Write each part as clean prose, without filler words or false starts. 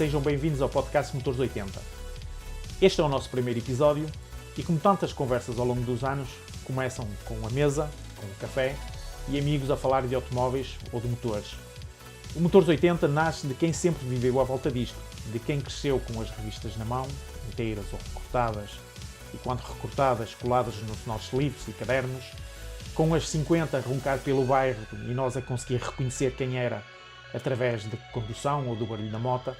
sejam bem-vindos ao podcast Motores 80. Este é o nosso primeiro episódio e, como tantas conversas ao longo dos anos, começam com a mesa, com o café e amigos a falar de automóveis ou de motores. O Motores 80 nasce de quem sempre viveu à volta disto, de quem cresceu com as revistas na mão, inteiras ou recortadas, e quando recortadas, coladas nos nossos livros e cadernos, com as 50 a roncar pelo bairro e nós a conseguir reconhecer quem era através de condução ou do barulho da mota,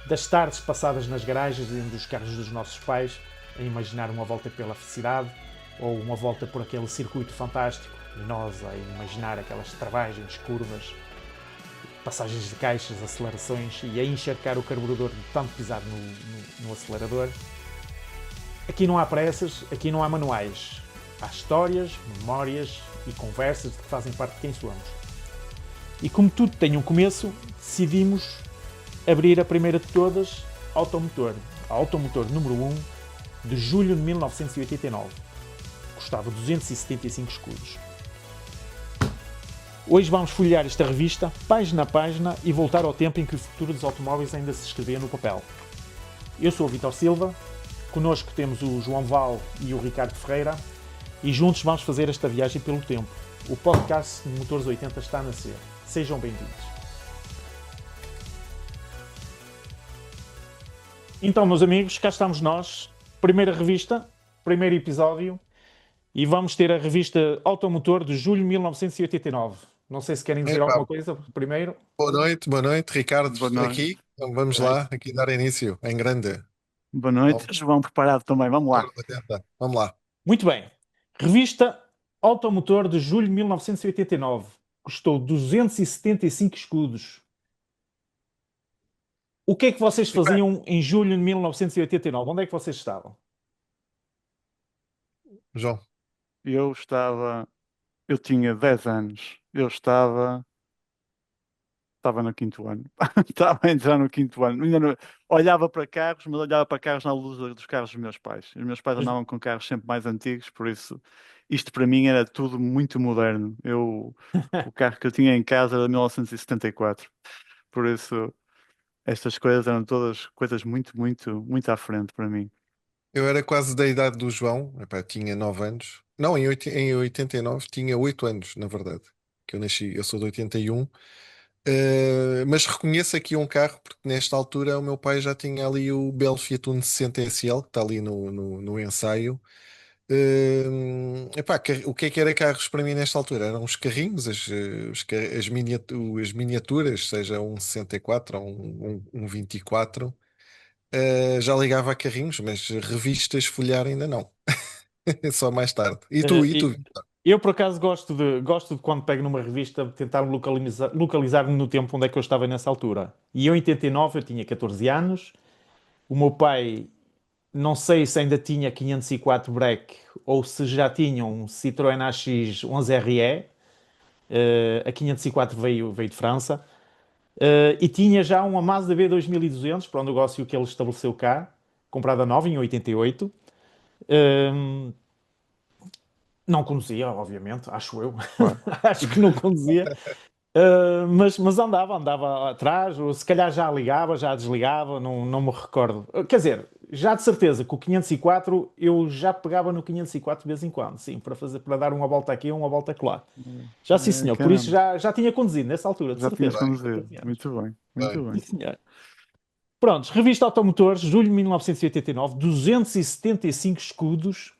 das tardes passadas nas garagens dentro dos carros dos nossos pais, a imaginar uma volta pela felicidade ou uma volta por aquele circuito fantástico e nós a imaginar aquelas travagens, curvas, passagens de caixas, acelerações e a encharcar o carburador de tanto pisar no acelerador. Aqui não há pressas, aqui não há manuais. Há histórias, memórias e conversas que fazem parte de quem somos. E como tudo tem um começo, decidimos abrir a primeira de todas, Automotor. A Automotor número 1, de julho de 1989. Custava 275 escudos. Hoje vamos folhear esta revista, página a página, e voltar ao tempo em que o futuro dos automóveis ainda se escrevia no papel. Eu sou o Vítor Silva, connosco temos o João Val e o Ricardo Ferreira, e juntos vamos fazer esta viagem pelo tempo. O podcast de Motores 80 está a nascer. Sejam bem-vindos. Então, meus amigos, cá estamos nós. Primeira revista, primeiro episódio, e vamos ter a revista Automotor de julho de 1989. Não sei se querem dizer alguma coisa primeiro. Boa noite, Ricardo, Boa noite. aqui. Então vamos lá, aqui dar início, em grande. Boa noite, João preparado também, vamos lá. Vamos lá. Muito bem. Revista Automotor de julho de 1989. Custou 275 escudos. O que é que vocês faziam em julho de 1989? Onde é que vocês estavam? João. Eu tinha 10 anos, eu estava no quinto ano, estava a entrar no quinto ano, olhava para carros, mas olhava para carros na luz dos carros dos meus pais. Os meus pais andavam com carros sempre mais antigos, por isso isto para mim era tudo muito moderno. O carro que eu tinha em casa era de 1974, por isso estas coisas eram todas coisas muito, muito, muito à frente para mim. Eu era quase da idade do João, tinha 9 anos. Não, em 89 tinha 8 anos, na verdade, que eu nasci. Eu sou de 81. Mas reconheço aqui um carro, porque nesta altura o meu pai já tinha ali o belo Fiat Uno 60 SL, que está ali no ensaio. O que era carros para mim nesta altura? Eram os carrinhos, as miniaturas, seja um 64 ou um 24. Já ligava a carrinhos, mas revistas folhear ainda não. Só mais tarde. E tu, Vítor? Eu, por acaso, gosto de quando pego numa revista, tentar localizar-me no tempo onde é que eu estava nessa altura. E eu, em 89, eu tinha 14 anos. O meu pai, não sei se ainda tinha 504 Break ou se já tinha um Citroën AX 11RE. A 504 veio de França. E tinha já uma Mazda B2200 para o negócio que ele estabeleceu cá, comprada nova em 88. Não conduzia, obviamente, acho eu. Claro. Acho que não conduzia. Mas andava atrás, ou se calhar já ligava, já desligava, não me recordo. Quer dizer, já de certeza que o 504 eu já pegava no 504 de vez em quando, sim, para dar uma volta aqui ou uma volta lá. Já sim, senhor. Por isso já tinha conduzido nessa altura, de Já certeza. tinhas conduzido. Muito bem, muito bem. Sim, senhor. Prontos, revista Automotores, julho de 1989, 275 escudos.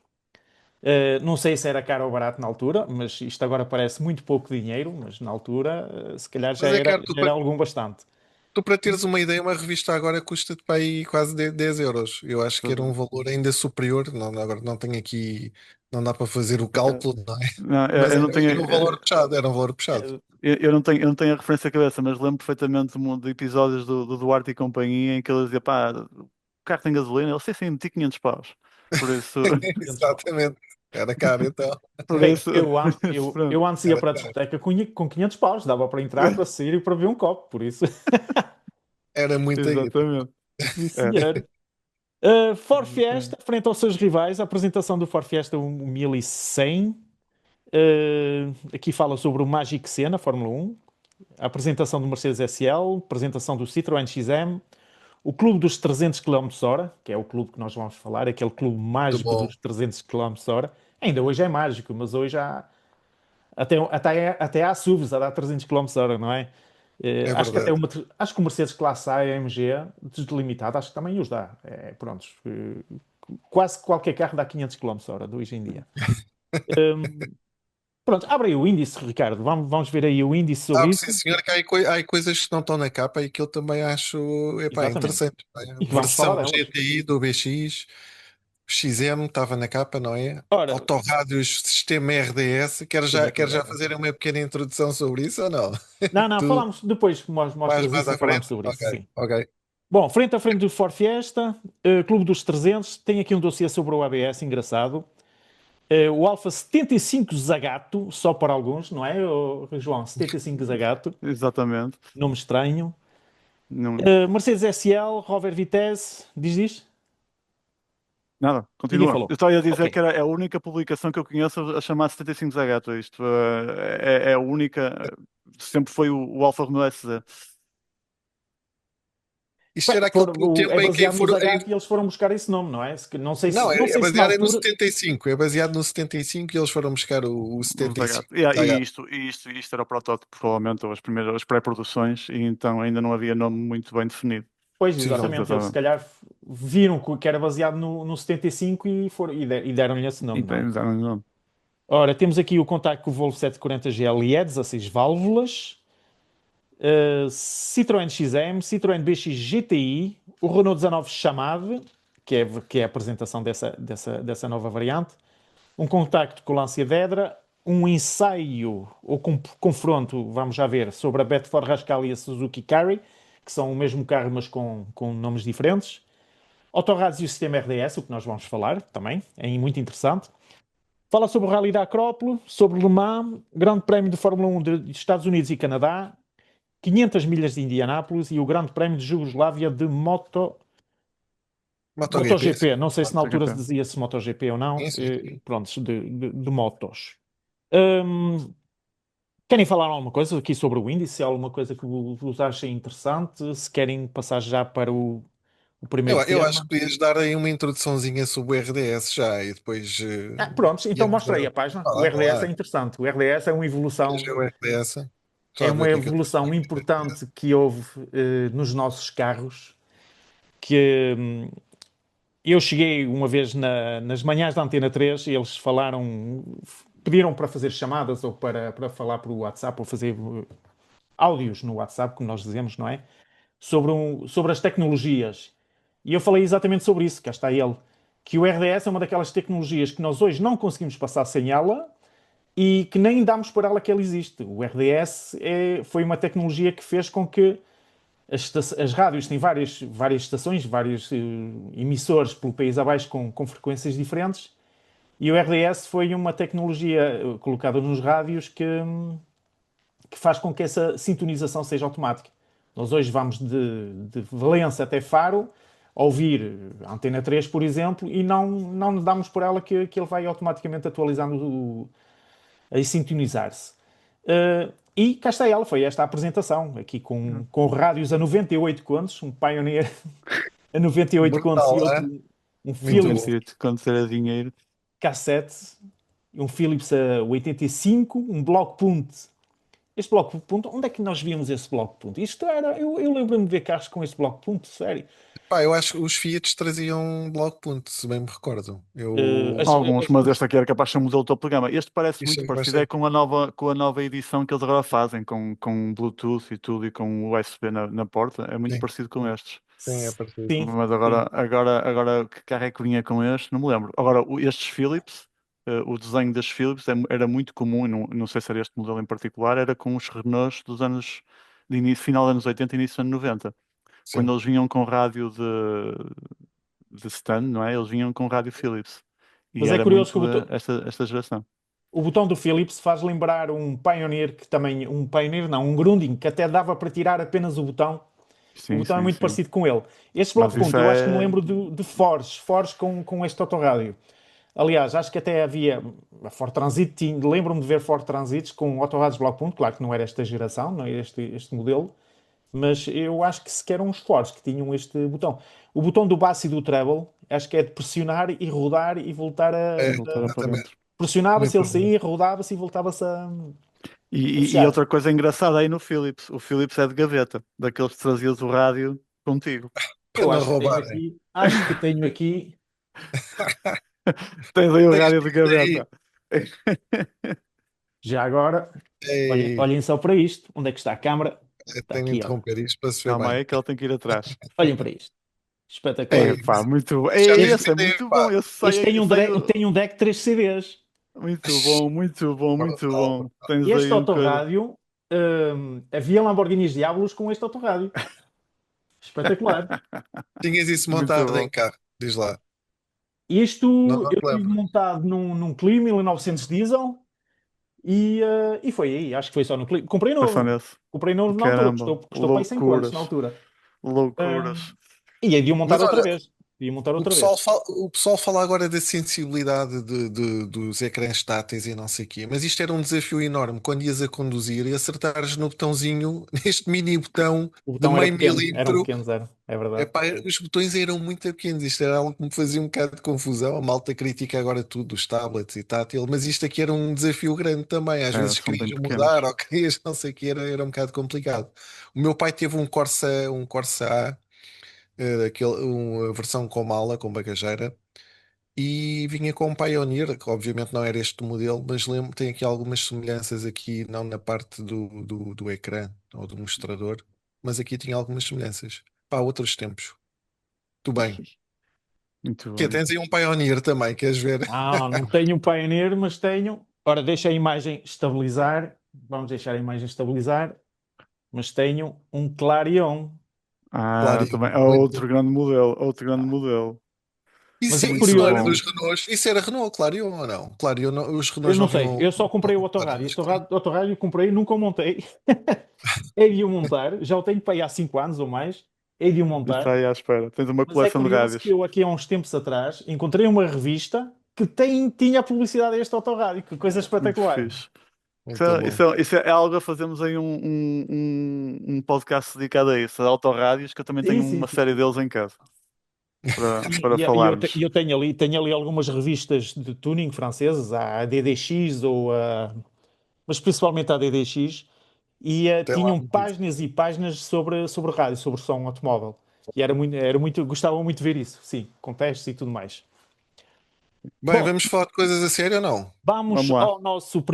Não sei se era caro ou barato na altura, mas isto agora parece muito pouco dinheiro, mas na altura se calhar já era algum bastante. Tu, para teres uma ideia, uma revista agora custa-te para aí quase 10 euros. Eu acho que era um valor ainda superior. Não, agora não tenho aqui, não dá para fazer o cálculo, não é? Não, Mas eu não tenho, era um valor puxado, era um valor puxado. eu não tenho a referência à cabeça, mas lembro perfeitamente de episódios do Duarte e companhia em que ele dizia, pá, o carro tem gasolina, ele sim, meti 500 paus. Por isso... Exatamente. Era caro, então. Por Bem, isso... eu antes ia para a discoteca com 500 paus, dava para entrar, para sair e para ver um copo, por isso. Era muito aí. Exatamente. Sim, senhor. Ford Fiesta, frente aos seus rivais, a apresentação do Ford Fiesta 1100. Aqui fala sobre o Magic Senna, Fórmula 1. A apresentação do Mercedes SL, apresentação do Citroën XM, o clube dos 300 km/h, que é o clube que nós vamos falar, aquele clube Muito mágico bom. dos 300 km/h. Ainda hoje é mágico, mas hoje até há SUVs a dar 300 km/h, não é? É Acho que verdade. acho que o Mercedes Classe A e a AMG deslimitado, acho que também os dá. Pronto, quase qualquer carro dá 500 km/h de hoje em dia. Pronto, abre aí o índice, Ricardo. Vamos ver aí o índice sobre Sim, isso. senhor, que há coisas que não estão na capa e que eu também acho, epá, Exatamente. interessante. Não é? E que vamos falar Versão delas. GTI do BX, XM estava na capa, não é? Ora, Autorrádios Sistema RDS. Quer já exatamente. fazer uma pequena introdução sobre isso ou não? Não, Tu falamos depois, vais mostras mais isso à e falamos frente. sobre Ok, isso, sim. ok. Bom, frente a frente do Ford Fiesta, Clube dos 300, tem aqui um dossiê sobre o ABS, engraçado. O Alfa 75 Zagato, só para alguns, não é, João? 75 Zagato, Exatamente. nome estranho. Não, Mercedes SL, Rover Vitesse, diz isto? nada, Ninguém continua. Eu falou. estava a dizer Ok. que era a única publicação que eu conheço a chamar 75 Zagato. Isto é a única. Sempre foi o Alfa Romeo SZ. Isto era aquele É tempo em que baseado no Zagato e eles foram buscar esse nome, não é? Não, Não é sei se na baseado no altura. 75. É baseado no 75 e eles foram buscar o Um 75. Zagato. E isto era o protótipo, provavelmente, ou as pré-produções, e então ainda não havia nome muito bem definido. Pois, exatamente, eles se Possivelmente. calhar viram que era baseado no 75 e deram-lhe esse E nome, não é? bem, já não nome. Ora, temos aqui o contacto com o Volvo 740 GLE, 16 válvulas, Citroën XM, Citroën BX GTI, o Renault 19 Chamade, que é a apresentação dessa nova variante, um contacto com o Lancia Dedra, um ensaio ou confronto, vamos já ver, sobre a Bedford Rascal e a Suzuki Carry, que são o mesmo carro, mas com nomes diferentes. Autorrádios e o sistema RDS, o que nós vamos falar também, é muito interessante. Fala sobre o Rally da Acrópole, sobre Le Mans, Grande Prémio de Fórmula 1 dos Estados Unidos e Canadá, 500 milhas de Indianápolis e o Grande Prémio de Jugoslávia de MotoGP, sim. MotoGP. Não sei se na altura se MotoGP. dizia-se MotoGP ou não. Sim, sim, sim. Pronto, de motos. Hum, Querem falar alguma coisa aqui sobre o índice? Alguma coisa que vos achem interessante? Se querem passar já para o primeiro Eu acho tema? que podias dar aí uma introduçãozinha sobre o RDS já e depois Pronto, então íamos mostra aí a... a página. Vá O lá, vá RDS é lá. interessante. O RDS é uma Queres evolução, ver o RDS? Estou é a ver uma o que é que eu tenho evolução aqui. importante que houve nos nossos carros. Que eu cheguei uma vez nas manhãs da Antena 3 e eles pediram para fazer chamadas ou para falar por WhatsApp ou fazer áudios no WhatsApp, como nós dizemos, não é? Sobre as tecnologias. E eu falei exatamente sobre isso, cá está ele, que o RDS é uma daquelas tecnologias que nós hoje não conseguimos passar sem ela e que nem damos por ela que ela existe. O RDS foi uma tecnologia que fez com que as rádios têm várias estações, vários emissores pelo país abaixo com frequências diferentes e o RDS foi uma tecnologia colocada nos rádios que faz com que essa sintonização seja automática. Nós hoje vamos de Valença até Faro ouvir a Antena 3, por exemplo, e não damos por ela que ele vai automaticamente atualizando a sintonizar-se. E cá está ela, foi esta a apresentação, aqui com rádios a 98 contos, um Pioneer a 98 contos Brutal, e é? outro, um Muito Philips bom. 98, quando será dinheiro. K7, um Philips a 85, um Bloco Punt. Este bloco de ponto, onde é que nós víamos esse bloco de ponto? Isto era, eu lembro-me de ver carros com este bloco de ponto, sério. Pá, eu acho que os Fiat traziam um bloco ponto, se bem me recordo. Uh, Eu... as- Alguns, as- mas este aqui era capaz de ser um modelo topo de gama. Este parece Isto muito é que vai parecido é ser. com a nova edição que eles agora fazem, com Bluetooth e tudo, e com USB na porta. É muito Sim, parecido com estes. sim, é parecido. sim, Mas sim. agora que carro é que vinha com este? Não me lembro. Agora, estes Philips, o desenho das Philips era muito comum, e não sei se era este modelo em particular, era com os Renaults dos anos de início, final dos anos 80 e início dos anos 90. Quando Sim. eles vinham com rádio de stand, não é? Eles vinham com rádio Philips. E Mas é era curioso que muito esta geração. o botão do Philips faz lembrar um Pioneer que também, um Pioneer não, um Grundig, que até dava para tirar apenas o botão. O Sim, botão é sim, muito sim. parecido com ele. Este bloco Mas de isso ponto, eu acho que me é. lembro de Forge com este autorrádio. Aliás, acho que até havia a Ford Transit, lembro-me de ver Ford Transits com autorrádios bloco de ponto, claro que não era esta geração, não era este modelo, mas eu acho que sequer uns Fords que tinham este botão. O botão do bass e do treble, acho que é de pressionar e rodar e voltar E É, voltar para exatamente. dentro. pressionava-se, ele Muito bom. saía, rodava-se e voltava-se a E fechar. outra coisa engraçada aí no Philips. O Philips é de gaveta, daqueles que trazias o rádio contigo. Para Eu não acho que tenho roubarem. aqui, acho que tenho aqui, Tens aí o Tens rádio de aí. gaveta. já agora, Ei, olhem só para isto. Onde é que está a câmara? eu Está tenho de aqui, ó. interromper isto para se ver Calma bem. aí que ele tem que ir atrás. Olhem para isto. Espetacular. É Ei, pá, muito bom. já Ei, viste esse é aí, muito bom. pá. Eu Este sei, eu sei. tem um deck de 3 CDs. Muito bom, muito bom, muito Brutal, bom. brutal. Tens Este aí um coisa. autorrádio, havia Lamborghinis Diablos com este autorrádio. Espetacular. Tinhas isso Muito montado em bom. carro, diz lá. Não, Isto não eu te tive lembro. montado num Clio 1900 diesel e foi aí. Acho que foi só no Clio. Comprei Foi só novo. nesse. Comprei novo na altura. Caramba, Custou para aí 100 contos na loucuras, altura. loucuras. Ahm, e aí de o montar Mas outra olha, vez. De o montar outra vez. o pessoal fala agora da sensibilidade dos ecrãs táteis e não sei o quê, mas isto era um desafio enorme quando ias a conduzir e acertares no botãozinho, neste mini botão O de botão era meio pequeno. Eram milímetro. pequenos, era. É verdade. Epá, os botões eram muito pequenos, isto era algo que me fazia um bocado de confusão. A malta critica agora tudo, os tablets e tátil, mas isto aqui era um desafio grande também. Às É, vezes são bem querias mudar pequenos. ou querias não sei o que, era um bocado complicado. O meu pai teve um Corsa A, uma versão com mala, com bagageira, e vinha com um Pioneer, que obviamente não era este modelo, mas lembro, tem aqui algumas semelhanças aqui, não na parte do ecrã ou do mostrador, mas aqui tinha algumas semelhanças. Pá, outros tempos. Tudo bem. Muito Que bem. tens aí um Pioneer também, queres ver? Não tenho um Pioneer, mas tenho. Ora, deixa a imagem estabilizar. Vamos deixar a imagem estabilizar. Mas tenho um Clarion. Ah, Claro, também. É muito. outro grande modelo, outro grande modelo. Mas Isso, é isso não era Muito curioso. dos bom. Renaults, isso era Renault, Clarion ou não? Clarion, os Eu Renaults não não sei. vinham. Eu só comprei o Claro, autorrádio. acho Este que sim. autorrádio comprei, nunca o montei. Hei de o montar. Já o tenho para aí há 5 anos ou mais. Hei de o E está montar. aí à espera. Tens uma Mas é coleção de curioso que rádios. eu aqui há uns tempos atrás encontrei uma revista que tinha a publicidade a este autorrádio. Que coisa Muito espetacular. fixe. Muito bom. Isso é algo a fazermos aí um podcast dedicado a isso, a autorrádios, que eu também tenho Sim, sim, uma sim. série deles em casa Sim, para falarmos. eu tenho ali algumas revistas de tuning francesas, a DDX mas principalmente a DDX, e Tem lá tinham muito. páginas e páginas sobre rádio, sobre som automóvel. E gostava muito de ver isso, sim, com testes e tudo mais. Bem, Bom, vamos falar de coisas a sério ou não? vamos Vamos lá. ao nosso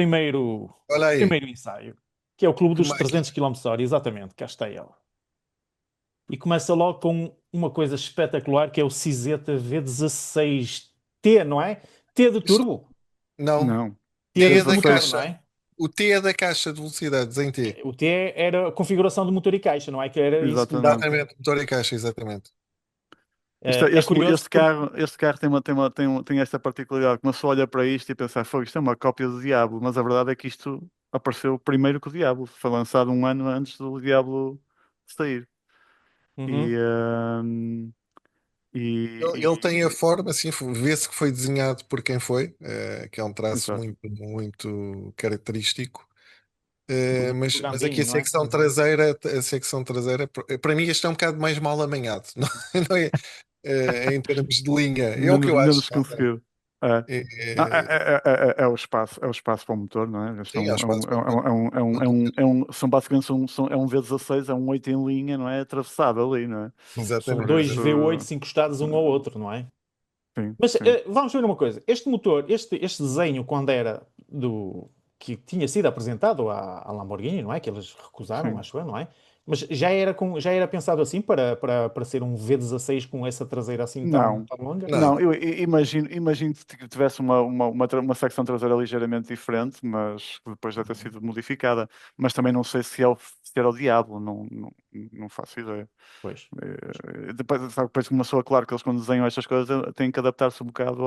Olha aí, primeiro ensaio, que é o Clube que dos máquina. 300 km/h, exatamente, cá está ela. E começa logo com uma coisa espetacular, que é o Cizeta V16T, não é? T de Isso- turbo. Não, Não. T T de é da motor, T16. não caixa. é? O T é da caixa de velocidades em T. O T era a configuração de motor e caixa, não é? Que era isso que lhe dava. Exatamente. Exatamente, motor e caixa, exatamente. É curioso porque. Este carro tem esta particularidade que uma pessoa olha para isto e pensa, foi, isto é uma cópia do Diablo, mas a verdade é que isto apareceu primeiro que o Diablo. Foi lançado um ano antes do Diablo sair. E, Uhum, hum, Ele tem a e- forma, assim, vê-se que foi desenhado por quem foi, que é um traço exato. muito característico. do Mas aqui Granzinho, não é? a secção traseira, para mim, este é um bocado mais mal amanhado, não é? Em termos de linha, é o que Menos, eu acho. menos conseguido. É. É, Não, é, é o espaço para o motor, não é? Este sim, há espaço para tudo. são basicamente é um V16, é um 8 em linha, não é? Atravessado ali, não é? São Exatamente, dois exatamente. V8 encostados um ao outro, não é? Sim, Mas sim, vamos ver uma coisa. Este motor, este desenho, quando era do que tinha sido apresentado à Lamborghini, não é? Que eles recusaram, sim. acho eu, não é? Mas já era pensado assim para ser um V16 com essa traseira assim Não, tão longa? Não, imagino que tivesse uma secção traseira ligeiramente diferente, mas que depois deve ter sido modificada. Mas também não sei se era o Diablo, não faço ideia. Pois. Depois começou a, claro, que eles quando desenham estas coisas têm que adaptar-se um bocado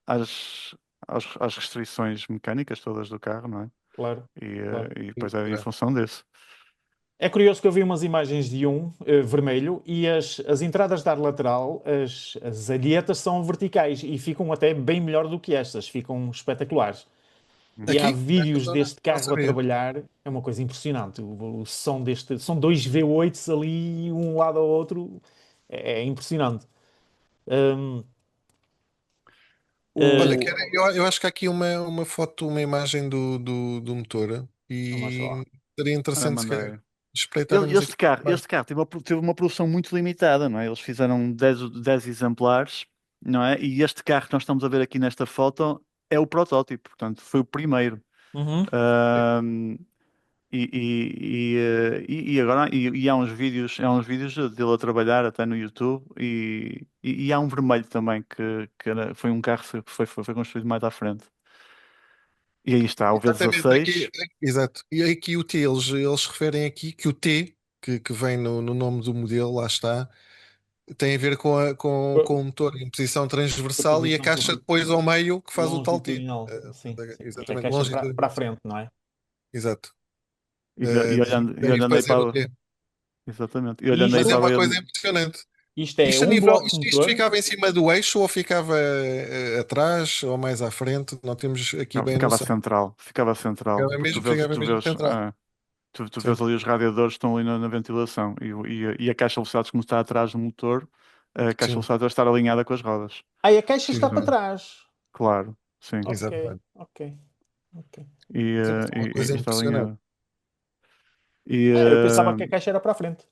às, às restrições mecânicas todas do carro, não é? Claro, claro. E depois é em função disso. É curioso que eu vi umas imagens de vermelho e as entradas de ar lateral, as alhetas são verticais e ficam até bem melhor do que estas, ficam espetaculares. Uhum. E há Aqui? Nesta vídeos zona? deste Não carro a sabia. trabalhar, é uma coisa impressionante. O som deste. São dois V8s ali, um lado ao outro, é impressionante. Hum, Olha, O... eu acho que há aqui uma foto, uma imagem do motor vamos e lá. seria Olha, interessante se calhar mandei. espreitarmos aqui. Este carro teve uma produção muito limitada, não é? Eles fizeram 10 exemplares, não é? E este carro que nós estamos a ver aqui nesta foto é o protótipo, portanto, foi o primeiro. Uhum. Ahm, e agora há uns vídeos dele a trabalhar até no YouTube e há um vermelho também foi um carro que foi construído mais à frente. E aí está, o Exatamente, aqui, V16. exato. E aqui o T, eles referem aqui que o T, que vem no nome do modelo, lá está, tem a ver com o motor em posição A transversal e a posição caixa depois ao meio que faz o tal T. longitudinal, sim, sim. E a Exatamente, caixa para a longitudinal. frente, não é? Exato. E Daí olhando aí fazer o para. T. Exatamente. E E olhando aí Mas é para. uma coisa impressionante. isto é Isto a um nível, bloco de isto motor. ficava em cima do eixo ou ficava atrás ou mais à frente? Não temos aqui bem a noção. Ficava central, porque Ficava mesmo central. tu Sim, vês ali os radiadores que estão ali na ventilação e a caixa de velocidades como está atrás do motor, a caixa de sim, velocidades deve estar alinhada com as rodas. Aí a caixa está para precisamente. trás. Claro, sim. Ok, Exatamente. ok, ok. É uma coisa E está impressionante. alinhada. E Eu pensava que a caixa era para a frente.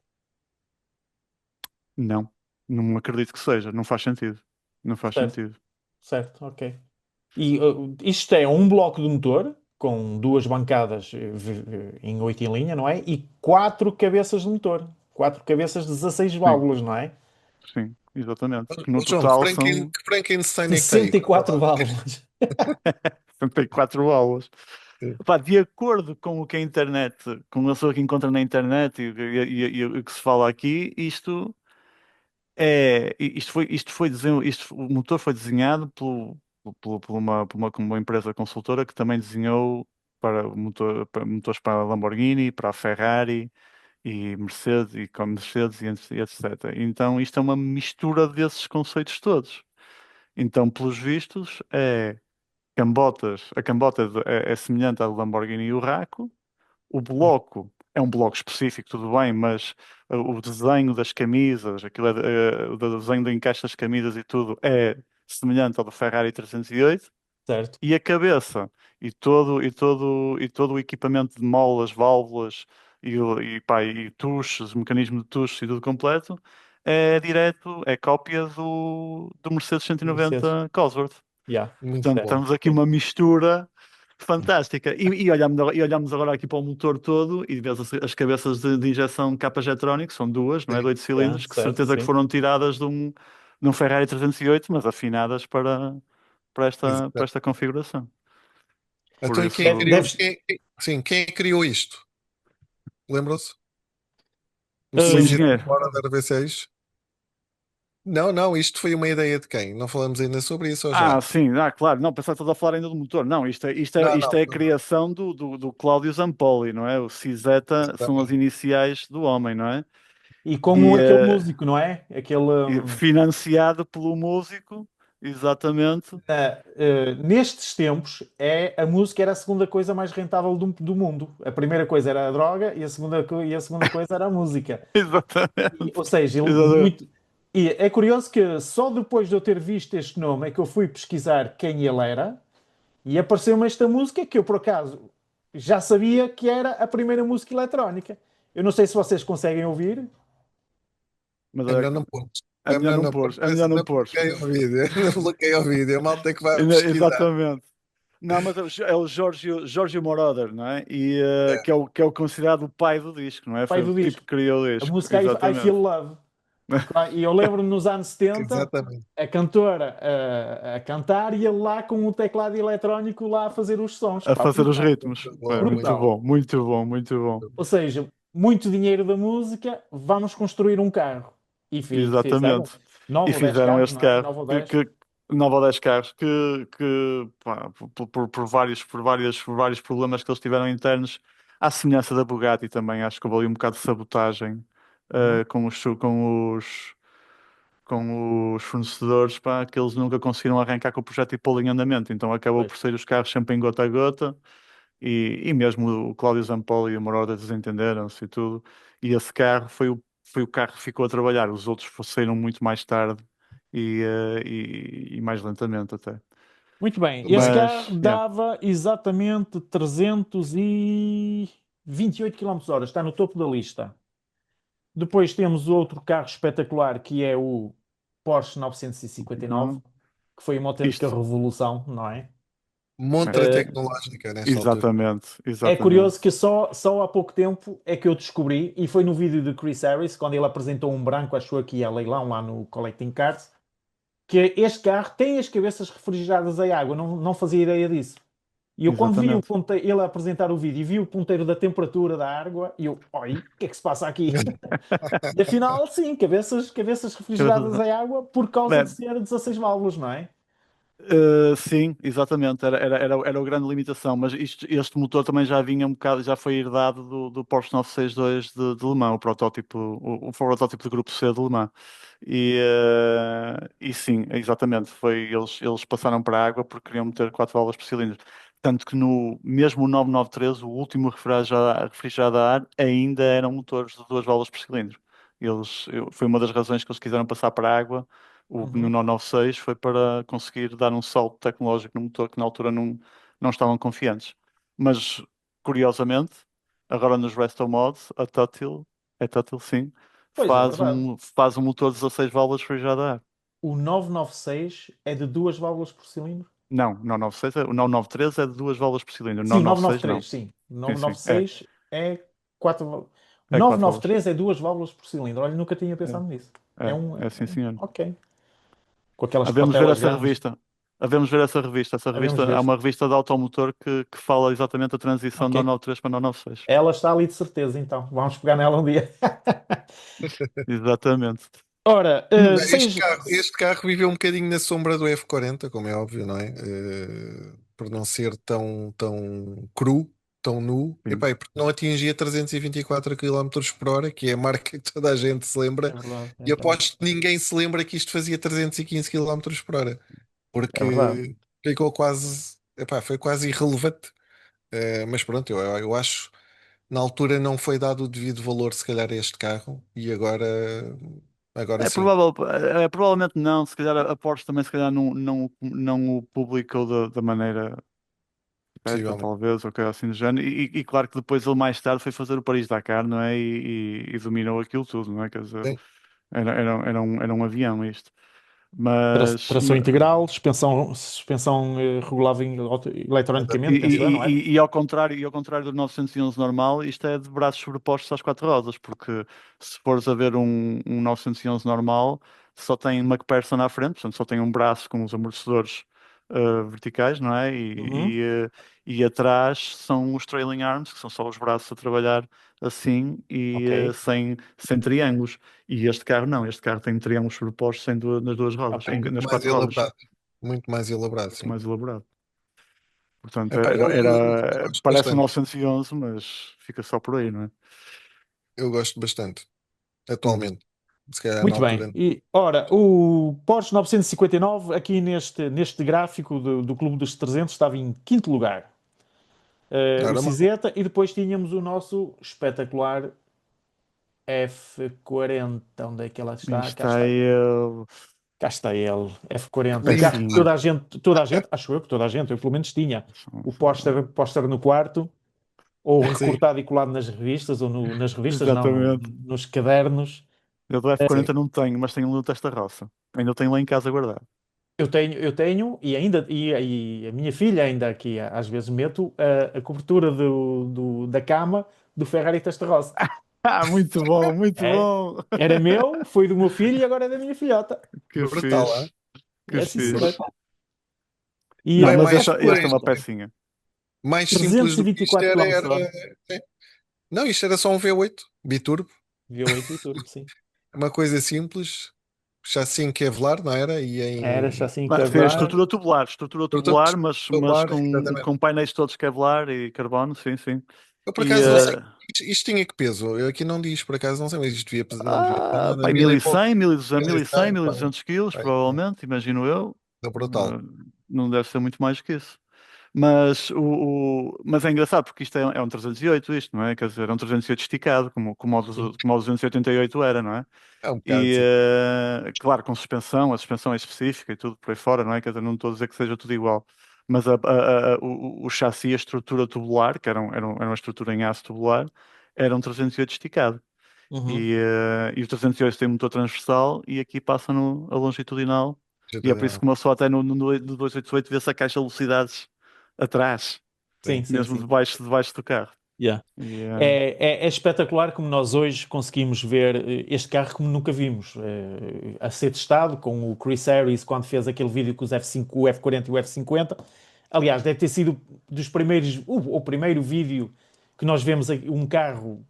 não, não acredito que seja, não faz sentido. Não faz Certo, sentido. certo, ok. E isto é um bloco de motor com duas bancadas em 8 em linha, não é? E quatro cabeças de motor. Quatro cabeças de 16 Sim, válvulas, não é? sim, exatamente. Que no Ô, João, total são Que Frankenstein é que está aí? Conta 64 lá. válvulas. 74 aulas. Sim. Epá, de acordo com o que a internet, com a pessoa que encontra na internet e o que se fala aqui, o motor foi desenhado por uma empresa consultora que também desenhou para motores para a Lamborghini, para a Ferrari e Mercedes e com Mercedes e etc. Então isto é uma mistura desses conceitos todos. Então, pelos vistos, a cambota é semelhante à do Lamborghini Urraco. O bloco é um bloco específico, tudo bem, mas o desenho das camisas, o desenho do encaixe das camisas e tudo é semelhante ao do Ferrari 308. Certo, E a cabeça e todo o equipamento de molas, válvulas e tuches, mecanismo de tuches e tudo completo é cópia do Mercedes Mercedes. 190 Cosworth. Yeah, Muito Portanto, bom. certo. estamos aqui uma mistura fantástica. E olhamos agora aqui para o motor todo e vês as cabeças de injeção capa Jetronic, são duas, não é? De Sim. 8 Yeah, cilindros, que certo, certeza que sim. foram tiradas de um Ferrari 308, mas afinadas para Exato. esta configuração. Por Então, e quem isso, criou, Deves, sim, quem criou isto? Lembram-se? O o Sigi engenheiro. fora da RB6? Não, não, isto foi uma ideia de quem? Não falamos ainda sobre isso ou Ah, já? sim, claro. Não, pensava que estás a falar ainda do motor. Não, Não, isto não, é a não, não. criação do Cláudio Zampoli, não é? O CZ são as Exatamente. iniciais do homem, não é? e como E, aquele músico, não é? Aquele. financiado pelo músico, exatamente. Nestes tempos, a música era a segunda coisa mais rentável do mundo. A primeira coisa era a droga e a segunda coisa era a música. Exatamente. Ou seja, Exatamente. e é curioso que só depois de eu ter visto este nome é que eu fui pesquisar quem ele era e apareceu-me esta música que eu, por acaso, já sabia que era a primeira música eletrónica. Eu não sei se vocês conseguem ouvir. Mas É melhor não pôr. é É melhor melhor não não pôr. pôr, é melhor não Ainda pôr. bloqueia o vídeo. Ainda bloqueia o vídeo. A malta é que vai pesquisar. Exatamente. Não, mas é o Giorgio Moroder, não é? Que é o considerado o pai do disco, não é? Pai Foi o do tipo disco. que criou o A disco. música I Feel Exatamente. Love. E eu lembro-me nos anos 70, Exatamente. a cantora a cantar e ele lá com o teclado eletrónico lá a fazer os sons. A Pá, fazer os brutal. ritmos. Muito É, bom, muito muito Brutal. bom, muito bom, muito bom. Ou seja, muito dinheiro da música, vamos construir um carro. E fizeram Exatamente. E 9 ou 10 fizeram carros, este não é? carro 9 ou 10. 9 ou 10 carros que pá, por vários problemas que eles tiveram internos, à semelhança da Bugatti também, acho que houve ali um bocado de sabotagem Uhum. com com os fornecedores, pá, que eles nunca conseguiram arrancar com o projeto e pô-lo em andamento. Então acabou Pois. por sair os carros sempre em gota a gota. E mesmo o Cláudio Zampoli e o Moroder desentenderam-se e tudo. E esse carro foi o carro que ficou a trabalhar. Os outros saíram muito mais tarde e mais lentamente até. Muito bem, este carro Mas, yeah. dava exatamente 328 km/h, está no topo da lista. Depois temos outro carro espetacular que é o Porsche 959, Uhum. que foi uma autêntica Isto, revolução, não é? é, Montra Eh, tecnológica nesta altura. exatamente, É exatamente. curioso que só há pouco tempo é que eu descobri, e foi no vídeo de Chris Harris, quando ele apresentou um branco, acho eu, aqui a leilão lá no Collecting Cars, que este carro tem as cabeças refrigeradas a água, não fazia ideia disso. E eu quando vi Exatamente. ele a apresentar o vídeo e vi o ponteiro da temperatura da água, e eu, oi, o que é que se passa aqui? E afinal, sim, cabeças refrigeradas a água por causa de É, ser 16 válvulas, não é? sim, exatamente, era a grande limitação, mas este motor também já vinha um bocado, já foi herdado do Porsche 962 de Le Mans, o protótipo do Grupo C de Le Mans. E sim, exatamente, eles passaram para a água porque queriam meter 4 válvulas por cilindro. Tanto que mesmo o 993, o último refrigerado a ar, ainda eram motores de 2 válvulas por cilindro. Foi uma das razões que eles quiseram passar para a água no Uhum. 996 foi para conseguir dar um salto tecnológico no motor que na altura não estavam confiantes. Mas, curiosamente, agora nos Resto Mods, é Tútil sim, Pois é, verdade. faz um motor 16 válvulas refrigerado a ar. O 996 é de duas válvulas por cilindro? Não, o 996 o 993 é de 2 válvulas por cilindro, o Sim, o 996 não. 993, sim. O Sim, sim, é, 996 é quatro. O é 4 válvulas. 993 é duas válvulas por cilindro. Olha, nunca tinha É, pensado nisso. É um. é sim, senhor. Ok. Com aquelas Havemos ver patelas essa grandes. revista. Havemos ver essa revista. Essa Devemos revista é ver. uma revista de automotor que fala exatamente a transição Ok. do 993 para o 996. Ela está ali de certeza, então. Vamos pegar nela um dia. Exatamente. Ora, Este seis. carro, este carro viveu um bocadinho na sombra do F40, como é óbvio, não é? Por não ser tão cru, tão nu, Sim, epá, e porque não atingia 324 km por hora, que é a marca que toda a gente se É lembra, verdade, é e verdade. aposto que ninguém se lembra que isto fazia 315 km por hora, É verdade. porque ficou quase, epá, foi quase irrelevante. Mas pronto, eu acho na altura não foi dado o devido valor, se calhar, a este carro, e agora sim, provavelmente não. Se calhar a Porsche também se calhar não o publicou da maneira certa, possivelmente. talvez, ou coisa assim do género. E claro que depois ele mais tarde foi fazer o Paris-Dakar, não é? E dominou aquilo tudo, não é? Quer dizer, Sim. era um avião isto. Mas, Tração integral, suspensão regulável eletronicamente, penso eu, não era? e ao contrário do 911 normal, isto é de braços sobrepostos às quatro rodas, porque se fores a ver um 911 normal, só tem McPherson à frente, portanto só tem um braço com os amortecedores verticais, não é? Uhum. E atrás são os trailing arms, que são só os braços a trabalhar assim e Ok, sem triângulos. E este carro não, este carro tem triângulos sobrepostos nas duas rodas, ok. Muito nas mais quatro rodas, elaborado. Muito mais elaborado, muito sim. mais elaborado. Portanto, Epá, eu gosto parece um bastante. 911, mas fica só por aí, não é? Eu gosto bastante. Uhum. Atualmente. Se calhar na Muito bem. altura. E, ora, o Porsche 959, aqui neste gráfico do Clube dos 300, estava em quinto lugar. O Ora, cinzenta, e depois tínhamos o nosso espetacular F40. Onde é que ela E está? Cá está está ele. ele. Cá está ele, F40. O nem carro que Pecinha. toda a gente, acho eu que toda a gente, eu pelo menos tinha São- o são- póster no quarto, ou sim, recortado e colado nas revistas, ou nas revistas, não, Exatamente. nos cadernos. Eu do sim. F40 não tenho, mas tenho um no testa roça. Ainda tenho lá em casa guardado. Eu tenho, e ainda, e a minha filha ainda aqui, às vezes meto a cobertura da cama do Ferrari Testarossa. Ah, muito bom, muito É, bom. era meu, foi do meu filho e agora é da minha filhota. Que Brutal, hein? fixe, que É sim, senhor. fixe. E Não, Bem, mas mais esta é depois, uma pecinha. mais simples do que isto 324 era. km/h. Sim. Não, isto era só um V8 biturbo. V8 e turbo, sim. Uma coisa simples. Chassi em Kevlar, não era? E Era em. chassi em Fez Kevlar. estrutura tubular, mas Kevlar, com exatamente. painéis todos Kevlar e carbono, sim, sim. Eu por E, acaso não sei. Isto tinha que peso? Eu aqui não diz, por acaso não sei, mas isto não devia pesar nada, pá, mil e pouco, 1100, 1200, mil e 1100, cem, pá, 1200 quilos, bem, provavelmente, imagino eu. é brutal. Não deve ser muito mais que isso. Mas, mas é engraçado porque isto é um 308, isto, não é? Quer dizer, é um 308 esticado, Sim, como o 288 era, não é? É um bocado, E, sim. claro, com suspensão, a suspensão é específica e tudo por aí fora, não é? Quer dizer, não estou a dizer que seja tudo igual. Mas o chassi, a estrutura tubular, que era uma estrutura em aço tubular, era um 308 esticado. Uhum. E o 308 tem motor transversal e aqui passa no, a longitudinal. Já E estou é a por isso ver. que uma pessoa até no 288 vê-se a caixa de velocidades atrás, Sim, Sim. sim, mesmo sim. debaixo do carro. Yeah. E, É espetacular como nós hoje conseguimos ver este carro como nunca vimos, a ser testado com o Chris Harris quando fez aquele vídeo com os F5, o F40 e o F50. Aliás, deve ter sido dos primeiros, o primeiro vídeo que nós vemos um carro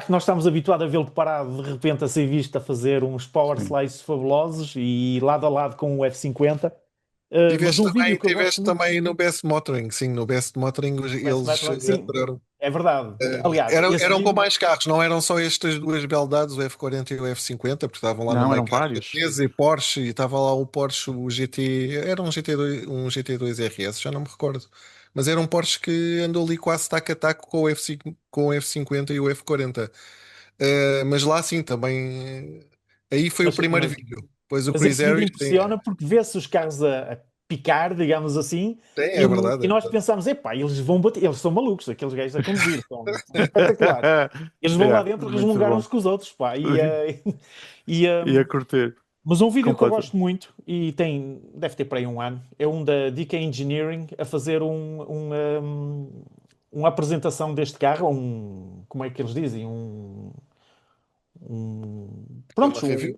que nós estamos habituados a vê-lo parado de repente a ser visto a fazer uns power sim. slices fabulosos e lado a lado com o F50. Mas Tiveste um vídeo também, que eu gosto tiveste muito, também no Best Motoring, sim, no Best Motoring o West eles Battle, sim, adoraram. é verdade. Aliás, esse Eram com vídeo mais carros, não eram só estas duas beldades, o F40 e o F50, porque estavam lá no Não, meio eram carros vários. GTs e Porsche, e estava lá o Porsche, o GT, era um GT2 RS, já não me recordo, mas era um Porsche que andou ali quase taco a taco com o F5, com o F50 e o F40. Mas lá sim, também, aí foi o Mas, primeiro mas, vídeo. Depois o mas Chris esse vídeo Harris tem, impressiona porque vê-se os carros a picar, digamos assim, é verdade, e é nós verdade. pensamos, epá, eles vão bater, eles são malucos, aqueles gajos a conduzir, são espetaculares. Eles vão lá Yeah, dentro muito resmungar uns bom. com os outros, pá. E, E a curtir. mas um vídeo que eu Completa. gosto muito, e deve ter para aí um ano, é um da DK Engineering a fazer uma apresentação deste carro, como é que eles dizem? É uma Pronto, review?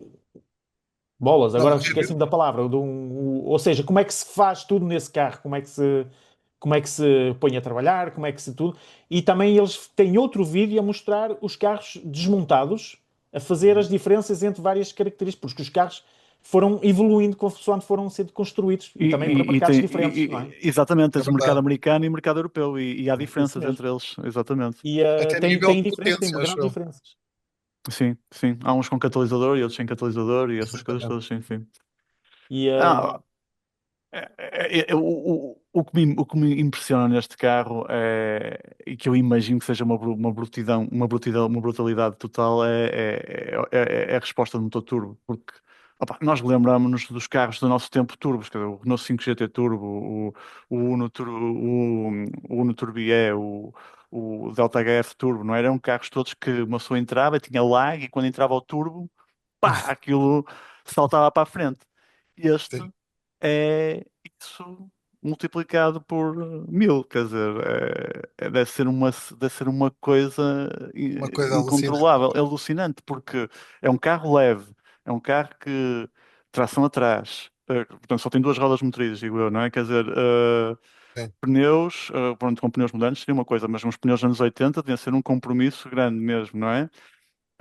bolas, Não, uma agora review. esqueci-me da palavra. Ou seja, como é que se faz tudo nesse carro, como é que se põe a trabalhar, como é que se tudo. E também eles têm outro vídeo a mostrar os carros desmontados, a fazer as diferenças entre várias características, porque os carros foram evoluindo consoante foram sendo construídos e também para mercados diferentes, não é? Exatamente, É tens o mercado verdade. americano e o mercado europeu, e há É isso diferenças mesmo. entre eles, exatamente. E Até tem, nível tem de diferença, tem potência, acho grandes eu. diferenças. Sim, sim. Há uns com catalisador e outros sem catalisador e essas coisas Exatamente. todas, sim, sim. E, Ah, o que me impressiona neste carro é, e que eu imagino que seja uma brutidão, uma brutalidade total é a resposta do motor turbo, porque opá, nós lembramos-nos dos carros do nosso tempo turbos, quer dizer, o Renault 5 GT Turbo, o Uno, o Uno Turbo o Delta HF Turbo, não eram carros todos que uma pessoa entrava, tinha lag e quando entrava o turbo, pá, aquilo saltava para a frente. Este Sim. é isso multiplicado por 1000, quer dizer, deve ser uma coisa Uma coisa alucinante. incontrolável, é alucinante, porque é um carro leve, é um carro que tração atrás, portanto só tem duas rodas motrizes, digo eu, não é? Quer dizer, Sim. pneus, pronto, com pneus modernos seria uma coisa, mas uns pneus dos anos 80 devia ser um compromisso grande mesmo, não é?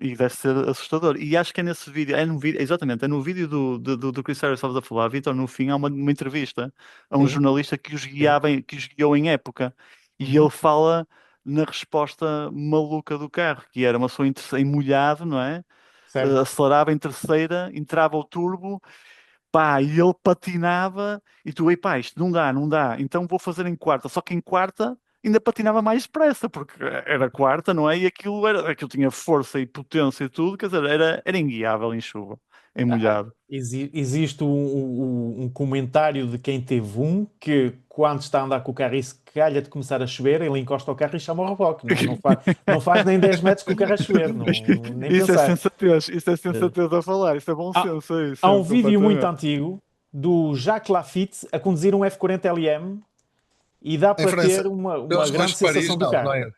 E deve ser assustador. E acho que é nesse vídeo, é no vídeo, exatamente, é no vídeo do Chris Harris estavas a falar, Vitor, no fim há uma entrevista a um sim, jornalista que os Sim. guiava, que os guiou em época. E uhum, ele fala na resposta maluca do carro, que era uma pessoa em molhado, não é? certo. Acelerava em terceira, entrava o turbo, pá, e ele patinava, e tu, ei pá, isto não dá, não dá, então vou fazer em quarta. Só que em quarta ainda patinava mais depressa, porque era quarta, não é? E aquilo tinha força e potência e tudo, quer dizer, era inguiável em chuva, em molhado. Existe um comentário de quem teve um que, quando está a andar com o carro e se calha de começar a chover, ele encosta o carro e chama o reboque. Não faz nem 10 metros com o carro a chover, nem pensar. Isso é Eh, sensatez a falar, isso é bom Há, senso, é há isso, um é vídeo muito completamente. antigo do Jacques Lafitte a conduzir um F40 LM e dá Em para França, ter uma, pelas uma ruas grande de Paris, sensação do não, não carro. é.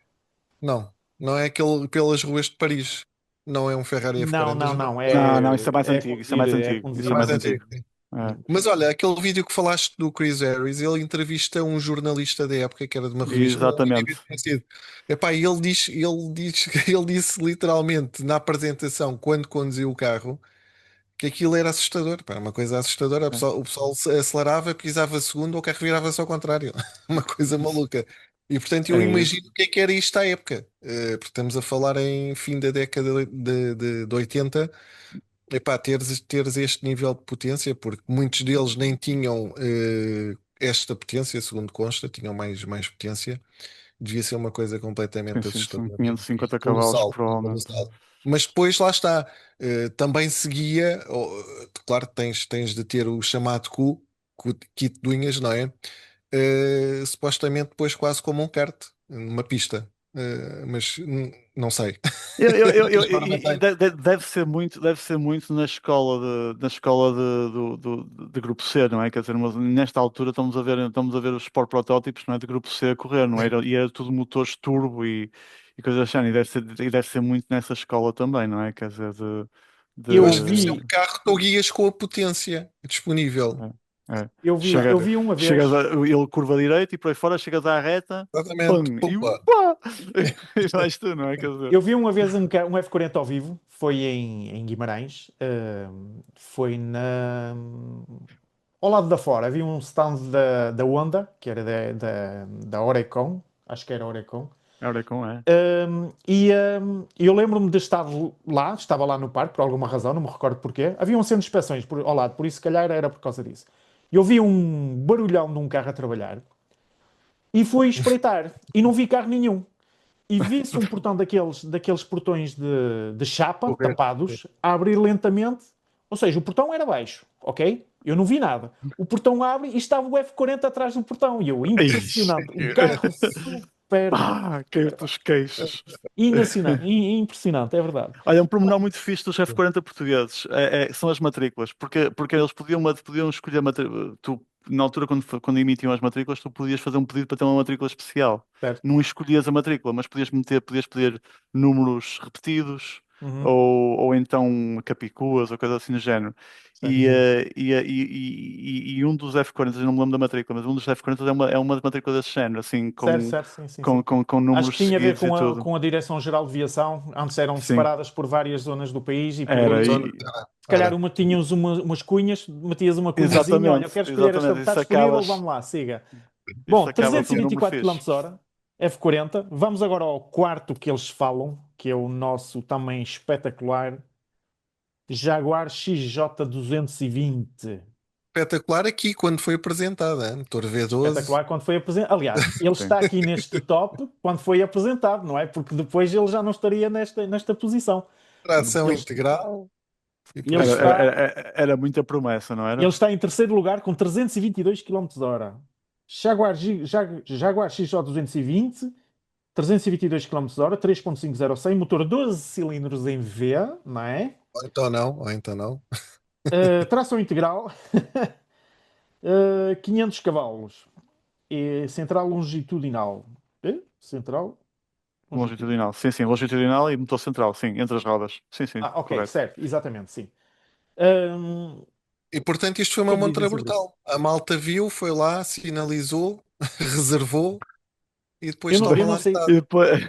Não, não é aquele pelas ruas de Paris. Não é um Ferrari Não, F40, não, já não. Não, não, isso é mais É antigo, isso é mais é antigo, é isso é conduzir mais mais mesmo. antigo. antigo. Sim. É. Mas olha, aquele vídeo que falaste do Chris Harris, ele entrevista um jornalista da época que era de uma revista, um Exatamente. indivíduo conhecido. Epá, e ele disse literalmente na apresentação, quando conduziu o carro, que aquilo era assustador. Pá, era uma coisa assustadora. O pessoal acelerava, pisava segundo, o carro virava-se ao contrário. Uma coisa maluca. E portanto eu É isso. imagino o que era isto à época. Porque estamos a falar em fim da década de 80. Epá, teres este nível de potência, porque muitos deles nem tinham esta potência, segundo consta, tinham mais potência. Devia ser uma coisa Sim, completamente sim, são assustadora e 550 cavalos, colossal, e provavelmente. colossal. Mas depois lá está, também seguia, claro que tens de ter o chamado kit de unhas, não é? Supostamente depois quase como um kart, numa pista. Mas não sei. E deve ser muito na escola de grupo C, não é? Quer dizer, mas nesta altura estamos a ver os Sport protótipos, não é? De grupo C a correr, não é? E era tudo motores turbo e coisas assim, e deve ser muito nessa escola também, não é? Quer dizer, Eu Eu acho que deve ser um vi, de, carro que tu guias com a potência disponível. é, é. eu vi, Chega, eu vi uma chegas vez. ele curva direita e por aí fora chegas à reta, Exatamente. pum, e Pumba. pá! E vais tu, não é? Quer dizer, Eu vi uma vez um F40 ao vivo, foi em Guimarães, foi ao lado da fora, havia um stand da Honda, que era da Orecon, acho que era Orecon. agora é com é. Eu lembro-me de estar lá, estava lá no parque por alguma razão, não me recordo porquê. Havia um centro de inspeções ao lado, por isso se calhar era por causa disso. Eu vi um barulhão de um carro a trabalhar e fui espreitar e não vi carro nenhum. E vi-se um portão daqueles portões de chapa, Correto. tapados, a abrir lentamente. Ou seja, o portão era baixo, ok? Eu não vi nada. O portão abre e estava o F40 atrás do portão. E eu, Ixi, impressionante. Um carro super pá, caiu-te os queixos. impressionante, é verdade. Olha, um pormenor muito fixe dos F40 portugueses são as matrículas, porque eles podiam escolher a matrícula. Tu, na altura, quando emitiam as matrículas, tu podias fazer um pedido para ter uma matrícula especial. Certo. Não escolhias a matrícula, mas podias pedir números repetidos Uhum, ou então capicuas ou coisa assim do género. certo. E um dos F40, eu não me lembro da matrícula, mas um dos F40 é uma matrícula desse género, assim, Certo, com, certo, sim, sim, com, sim. com, com Acho que números tinha a ver seguidos e tudo. com a Direção-Geral de Viação. Antes eram Sim, separadas por várias zonas do país e por era. daí, Zona- se calhar, Era. tinhas umas cunhas, metias uma cunhazinha, olha, eu Exatamente, quero escolher esta, exatamente. está disponível, vamos lá, siga. Isso Bom, acaba por um número 324 fixe. km/h, F40. Vamos agora ao quarto que eles falam, que é o nosso também espetacular Jaguar XJ220. Espetacular aqui quando foi apresentada, hein? Motor V12. Espetacular quando foi apresentado. Aliás, ele Sim. está aqui neste top quando foi apresentado, não é? Porque depois ele já não estaria nesta posição. Tração Ele, integral e por ele aí Era, fora. está, era muita promessa, não ele era? está em terceiro lugar com 322 km/h. Jaguar XJ220, 322 km/h, 3.506, motor 12 cilindros em V, não é? Ou então não. Tração integral, 500 cavalos. E central longitudinal. Central longitudinal. Longitudinal. Sim, sim, longitudinal e motor central. Sim, entre as rodas. Sim, sim, Ah, ok, correto. certo, exatamente, sim. O E portanto isto foi que uma é que dizem montra sobre isso? brutal. A malta viu, foi lá, sinalizou, reservou e depois Eu toma não lá sei, E metade. depois...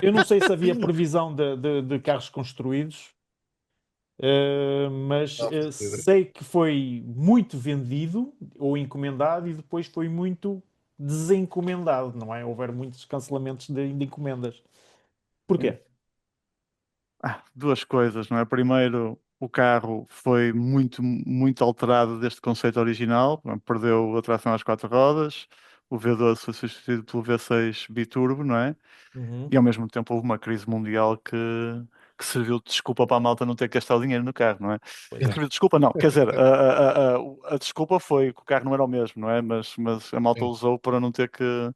eu não sei se havia previsão de carros construídos, mas Não, faço ideia. sei que foi muito vendido ou encomendado e depois foi muito desencomendado, não é? Houveram muitos cancelamentos de encomendas. Porquê? Duas coisas, não é? Primeiro, o carro foi muito, muito alterado deste conceito original. Perdeu a tração às quatro rodas. O V12 foi substituído pelo V6 biturbo, não é? Uhum. E ao mesmo tempo houve uma crise mundial que serviu de desculpa para a malta não ter que gastar o dinheiro no carro, não é? Pois é. Serviu de desculpa, não. Quer dizer, a desculpa foi que o carro não era o mesmo, não é? Mas a malta Sim. usou para não ter Pois.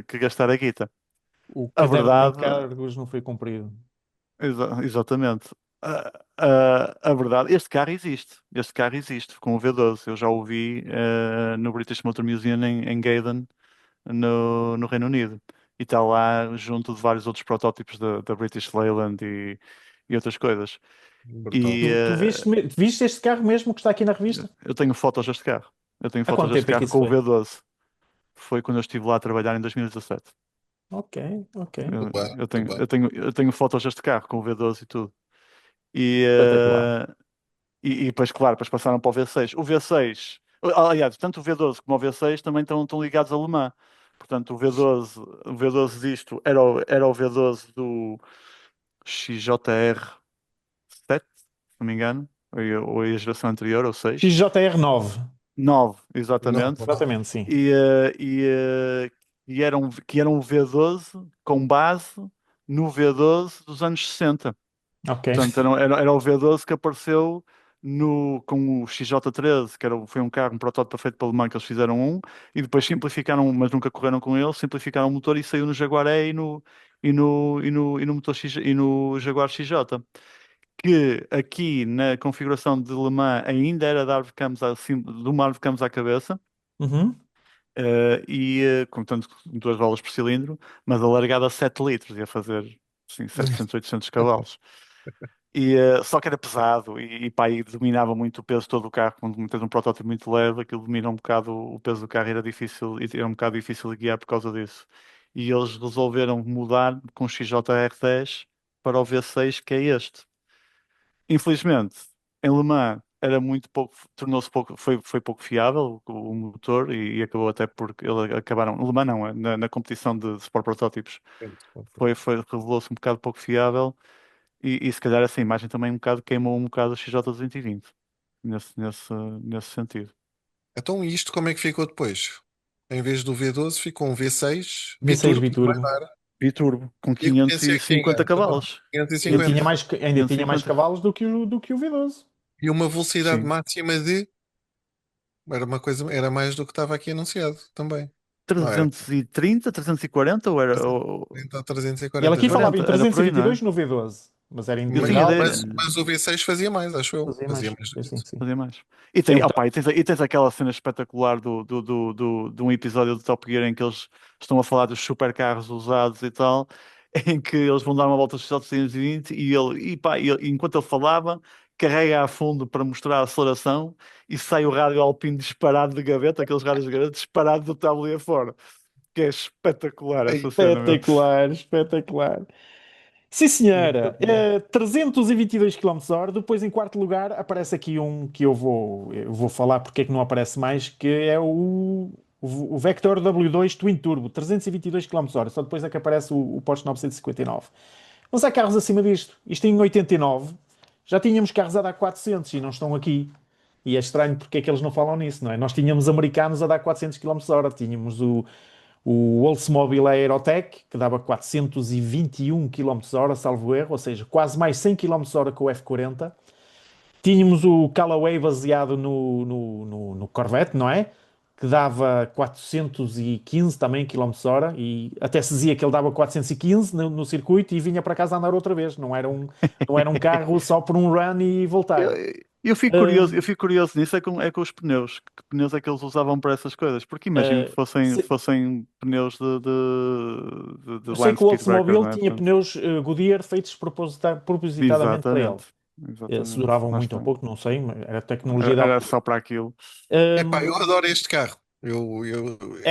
que gastar a guita. O A caderno de verdade, encargos não foi cumprido. exatamente. A verdade, este carro existe. Este carro existe com o V12. Eu já o vi no British Motor Museum em Gaydon, no Reino Unido. E está lá junto de vários outros protótipos da British Leyland e outras coisas. Brutal. E Tu viste este carro mesmo que está aqui na revista? eu tenho fotos deste carro. Eu tenho Há fotos quanto deste tempo é que carro isso com o foi? V12. Foi quando eu estive lá a trabalhar em 2017. Ok, ok. Muito bem, muito bem. Eu tenho fotos deste carro com o V12 e tudo. E, Espetacular. e depois, claro, depois passaram para o V6. O V6, aliás, tanto o V12 como o V6 também estão ligados a Le Mans. portanto, o V12 disto era o V12 do XJR 7, se não me engano, ou a geração anterior, ou 6. XJR9. 9, Não, exatamente. não. Exatamente, sim. Que era um V12 com base no V12 dos anos 60. Ok. Portanto, era o V12 que apareceu com o XJ13, foi um carro, um protótipo feito pela Le Mans, que eles fizeram e depois simplificaram, mas nunca correram com ele, simplificaram o motor e saiu no Jaguar E e no motor e no Jaguar XJ. Que aqui na configuração de Le Mans ainda era de uma árvore de campos à cabeça, Uhum. contando com 2 válvulas por cilindro, mas alargada a 7 litros, ia fazer assim, 700, 800 cavalos. Só que era pesado pá, e dominava muito o peso todo do carro. Quando tens um protótipo muito leve, aquilo domina um bocado o peso do carro e era um bocado difícil de guiar por causa disso. E eles resolveram mudar com o XJR10 para o V6, que é este. Infelizmente, em Le Mans era muito pouco, tornou-se pouco, foi pouco fiável o motor e acabou até porque eles acabaram, Le Mans não, na competição de Sport Protótipos, revelou-se um bocado pouco fiável e se calhar essa imagem também um bocado queimou um bocado o XJ220 nesse sentido. Então, e isto como é que ficou depois? Em vez do V12, ficou um V6 V6 biturbo, vai biturbo. dar. Biturbo, com E a potência que 550 tinha? Então, cavalos. Ainda tinha 550. mais, ainda tinha mais 550. cavalos do que o V12. E uma velocidade Sim. máxima de. Era uma coisa, era mais do que estava aqui anunciado também. Não era? 330, 340 ou era. 330 ou Ele 340 aqui já. falava em 40, era por aí, não é? 322 no V12, mas era em Eu tinha legal, ideia. Mas o V6 fazia mais, acho eu. fazia Fazia mais. mais do Sim, que sim, isso. sim. Fazer mais. E, Sim, tem, então, opa, e tens aquela cena espetacular de um episódio do Top Gear em que eles estão a falar dos supercarros usados e tal, em que eles vão dar uma volta aos 720 enquanto ele falava, carrega a fundo para mostrar a aceleração e sai o rádio Alpine disparado de gaveta, aqueles rádios de gaveta disparado do tabuleiro fora. Que é espetacular essa cena, meu. espetacular, espetacular. Sim, senhora. Espetacular. 322 km/h. Depois, em quarto lugar, aparece aqui um que eu vou falar porque é que não aparece mais, que é o Vector W2 Twin Turbo, 322 km/h. Só depois é que aparece o Porsche 959. Mas há carros acima disto. Isto em 89. Já tínhamos carros a dar 400 e não estão aqui. E é estranho porque é que eles não falam nisso, não é? Nós tínhamos americanos a dar 400 km/h. Tínhamos o Oldsmobile Aerotech, que dava 421 km/h, salvo erro, ou seja, quase mais 100 km/h que o F40. Tínhamos o Callaway baseado no Corvette, não é? Que dava 415 também km/h e até se dizia que ele dava 415 no circuito e vinha para casa andar outra vez. Não era um carro só por um run e Eu, voltar. eu fico curioso, Hum, eu fico curioso nisso, é com os pneus. Que pneus é que eles usavam para essas coisas? Porque imagino que uh, fossem, se- fossem pneus de eu sei Land que o Speed Record, Oldsmobile não é? tinha Portanto, pneus Goodyear feitos propositadamente para ele. exatamente, Se exatamente. duravam Lá muito ou está. pouco, não sei, mas era a tecnologia da Era altura. só para aquilo. Epá, eu Hum, adoro este carro. É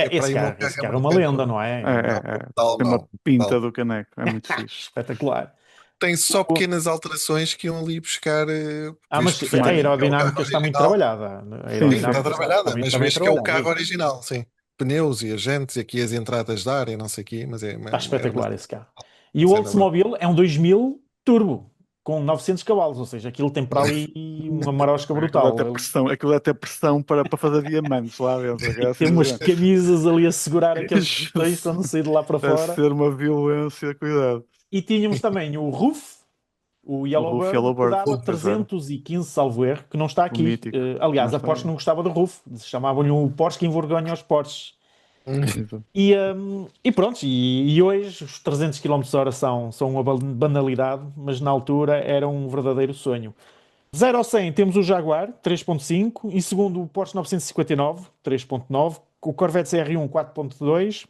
para esse aí o meu carro, carro esse há carro é muito uma tempo. lenda, não é? É, Não, é, é. tal Tem uma não. pinta Tal. do caneco, é muito fixe. Espetacular. Tem só pequenas alterações que iam ali buscar. Porque Mas isto a Mais, efetivamente é o carro aerodinâmica está muito original. trabalhada. A sim, Sim, sim. está aerodinâmica trabalhada, está mas bem vês que é o trabalhada, carro sim. original, sim. Pneus e as jantes e aqui as entradas de ar e não sei o quê, mas Está era espetacular esse carro. E uma o cena brutal. Oldsmobile é um 2000 turbo, com 900 cavalos, ou seja, aquilo tem para ali uma marosca brutal. Aquilo deve ter pressão para fazer diamantes lá dentro. É Tem assim, umas camisas ali a segurar aqueles botões para Jesus, não sair de lá para deve fora. ser uma violência, cuidado. E tínhamos também o Roof, o O Roof Yellowbird, que Yellowbird, dava pois era, 315, salvo erro, que não está o aqui. mítico, não Aliás, a está Porsche aí. não gostava do Roof, chamavam-lhe o Porsche que envergonha os Porsches. Exato. E pronto, e hoje os 300 km/h são uma banalidade, mas na altura era um verdadeiro sonho. 0 ao 100 temos o Jaguar 3.5, em segundo o Porsche 959 3.9, o Corvette CR1 4.2,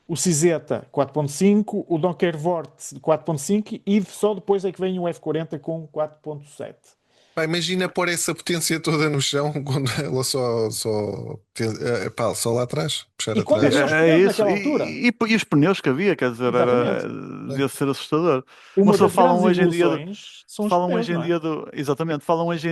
o Cizeta 4.5, o Donkervoort 4.5 e só depois é que vem o F40 com 4.7. Pá, imagina pôr essa potência toda no chão quando ela só lá atrás, puxar E com É, atrás. pneus é pequenos isso. naquela altura. E os pneus que havia, quer dizer, Exatamente. Né? devia ser assustador. Uma Uma pessoa das grandes evoluções são os falam pneus, hoje em não é? dia exatamente, falam hoje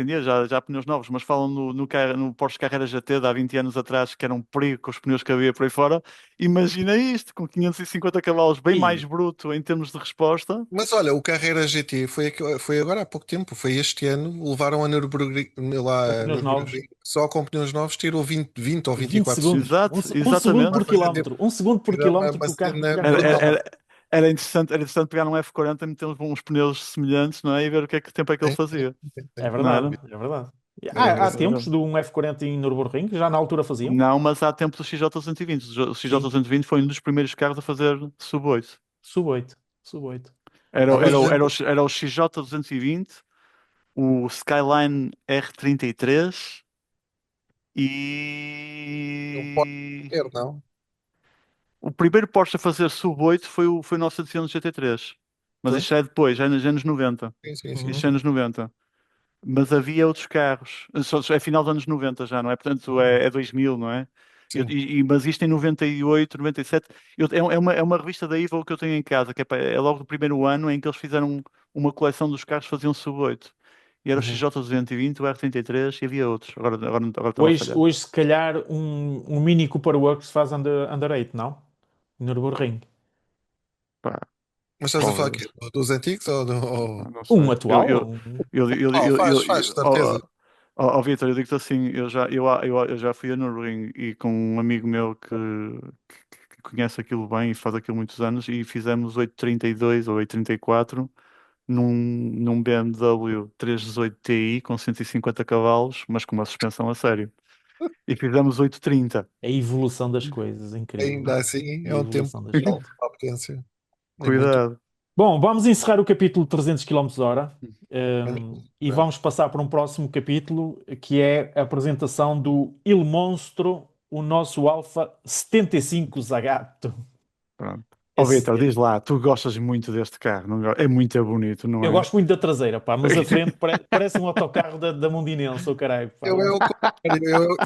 em dia já há pneus novos, mas falam no Porsche Carrera GT de há 20 anos atrás que era um perigo com os pneus que havia por aí fora. Imagina isto, com 550 cavalos, bem mais E bruto em termos de resposta. Mas olha, o Carreira GT foi agora há pouco tempo, foi este ano, levaram a Nürburgring, com lá a pneus novos, Nürburgring, só com pneus novos, tirou 20 ou 20 24 segundos. segundos. Exato, Um segundo Vai por exatamente. fazer tempo, quilómetro. Um segundo por era quilómetro uma que o carro cena já Era, era, brutal. controlava. era, era interessante pegar num F40 e meter uns pneus semelhantes, não é? E ver o que é que tempo é que ele Sim, fazia, É não verdade, era? é verdade. era Há engraçado. tempos de um F40 em Nürburgring, já na altura faziam. Não, mas há tempo do XJ220. O Sim. XJ220 foi um dos primeiros carros a fazer sub-8. Sub-8. Sub-8. Era, Ah, o- mas era, o- era, eu o, era o XJ220, o Skyline R33 não posso e ter, não. o primeiro Porsche a fazer sub-8 foi o 911 GT3. Mas Foi? isto já é depois, já é nos anos 90. Sim, sim, sim, Isto já é Uhum. nos 90. Mas havia outros carros. É final dos anos 90 já, não é? Portanto, é 2000, não é? sim. Mas isto em 98, 97. É uma revista da Evo que eu tenho em casa, que é logo do primeiro ano em que eles fizeram uma coleção dos carros que faziam sub-8. E era o Uhum. XJ220, o R33 e havia outros. Agora estava a Hoje, falhar. hoje, se calhar, um Mini Cooper Works faz under 8, não? Nürburgring. Pá, Mas estás a falar aqui talvez. dos antigos ou do. Não Um sei. atual? Faz, certeza. Vitor, eu digo-te assim, eu já fui a Nürburgring e com um amigo meu que conhece aquilo bem e faz aquilo muitos anos e fizemos 832 ou 834 num BMW 318 Ti com 150 cavalos, mas com uma suspensão a sério. E fizemos 830. A evolução das coisas, incrível. Ainda assim, A é um tempo evolução das alto coisas. para a potência. É muito. Cuidado. Bom, vamos encerrar o capítulo 300 km hora, Menos. e vamos passar para um próximo capítulo que é a apresentação do Il Monstro, o nosso Alfa 75 Zagato. Pronto. Ó Esse- Vitor, diz lá, tu gostas muito deste carro, não é muito bonito, não eu é? gosto muito da traseira, pá, mas a frente parece um autocarro da Mondinense, o caralho, pá. Eu, é o contrário.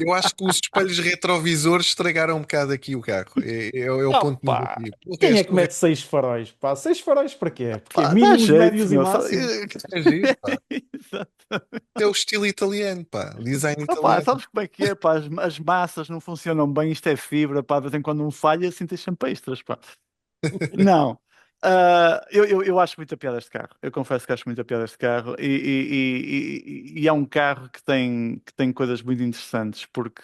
Eu acho que os espelhos retrovisores estragaram um bocado aqui o carro. É o Ah, ponto pá, negativo. O quem é resto, que o mete resto seis faróis, pá? Seis faróis para quê? Porque Pá, dá mínimos, jeito, médios e meu. máximos. é giro, pá. Exato. É o estilo italiano, pá. Design Opá, italiano. sabes como é que é, pá? As massas não funcionam bem, isto é fibra, pá, de vez em quando um falha, assim tens sempre extras, pá. Não. Eu acho muita piada este carro. Eu confesso que acho muita piada este carro e é um carro que tem coisas muito interessantes porque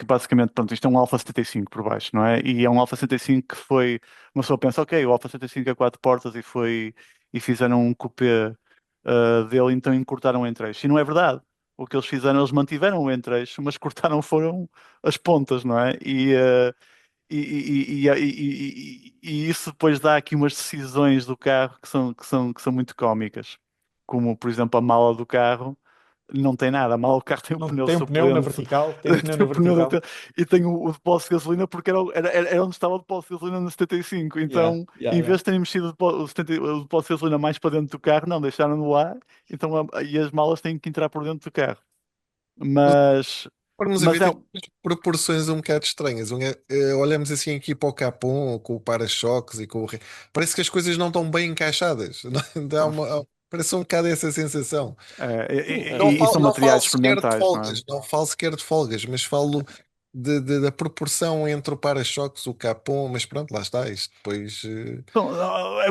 basicamente, pronto, isto é um Alfa 75 por baixo, não é? E é um Alfa 75 que foi. Uma pessoa pensa, ok, o Alfa 75 é quatro portas e fizeram um coupé dele, então encurtaram o entre-eixo. E não é verdade. O que eles fizeram, eles mantiveram o entre-eixo, mas cortaram foram as pontas, não é? E isso depois dá aqui umas decisões do carro que são muito cómicas. Como, por exemplo, a mala do carro não tem nada. A mala do carro tem o Não pneu tem um pneu na suplente, vertical, tem um pneu tem na o pneu vertical. e tem o depósito de gasolina porque era onde estava o depósito de gasolina no 75. Yeah, Então, yeah, em yeah. vez de terem mexido o depósito de gasolina mais para dentro do carro, não, deixaram-no lá. Então, e as malas têm que entrar por dentro do carro. Mas, Formos a mas ver, é. tem proporções um bocado estranhas. Olhamos assim aqui para o capô, com o para-choques e com o. Parece que as coisas não estão bem encaixadas. Parece um bocado essa sensação. Sim, E são Não falo materiais sequer de experimentais, não é? folgas, não falo sequer de folgas, mas falo da proporção entre o para-choques, o capô, mas pronto, lá está. Isto depois. Então,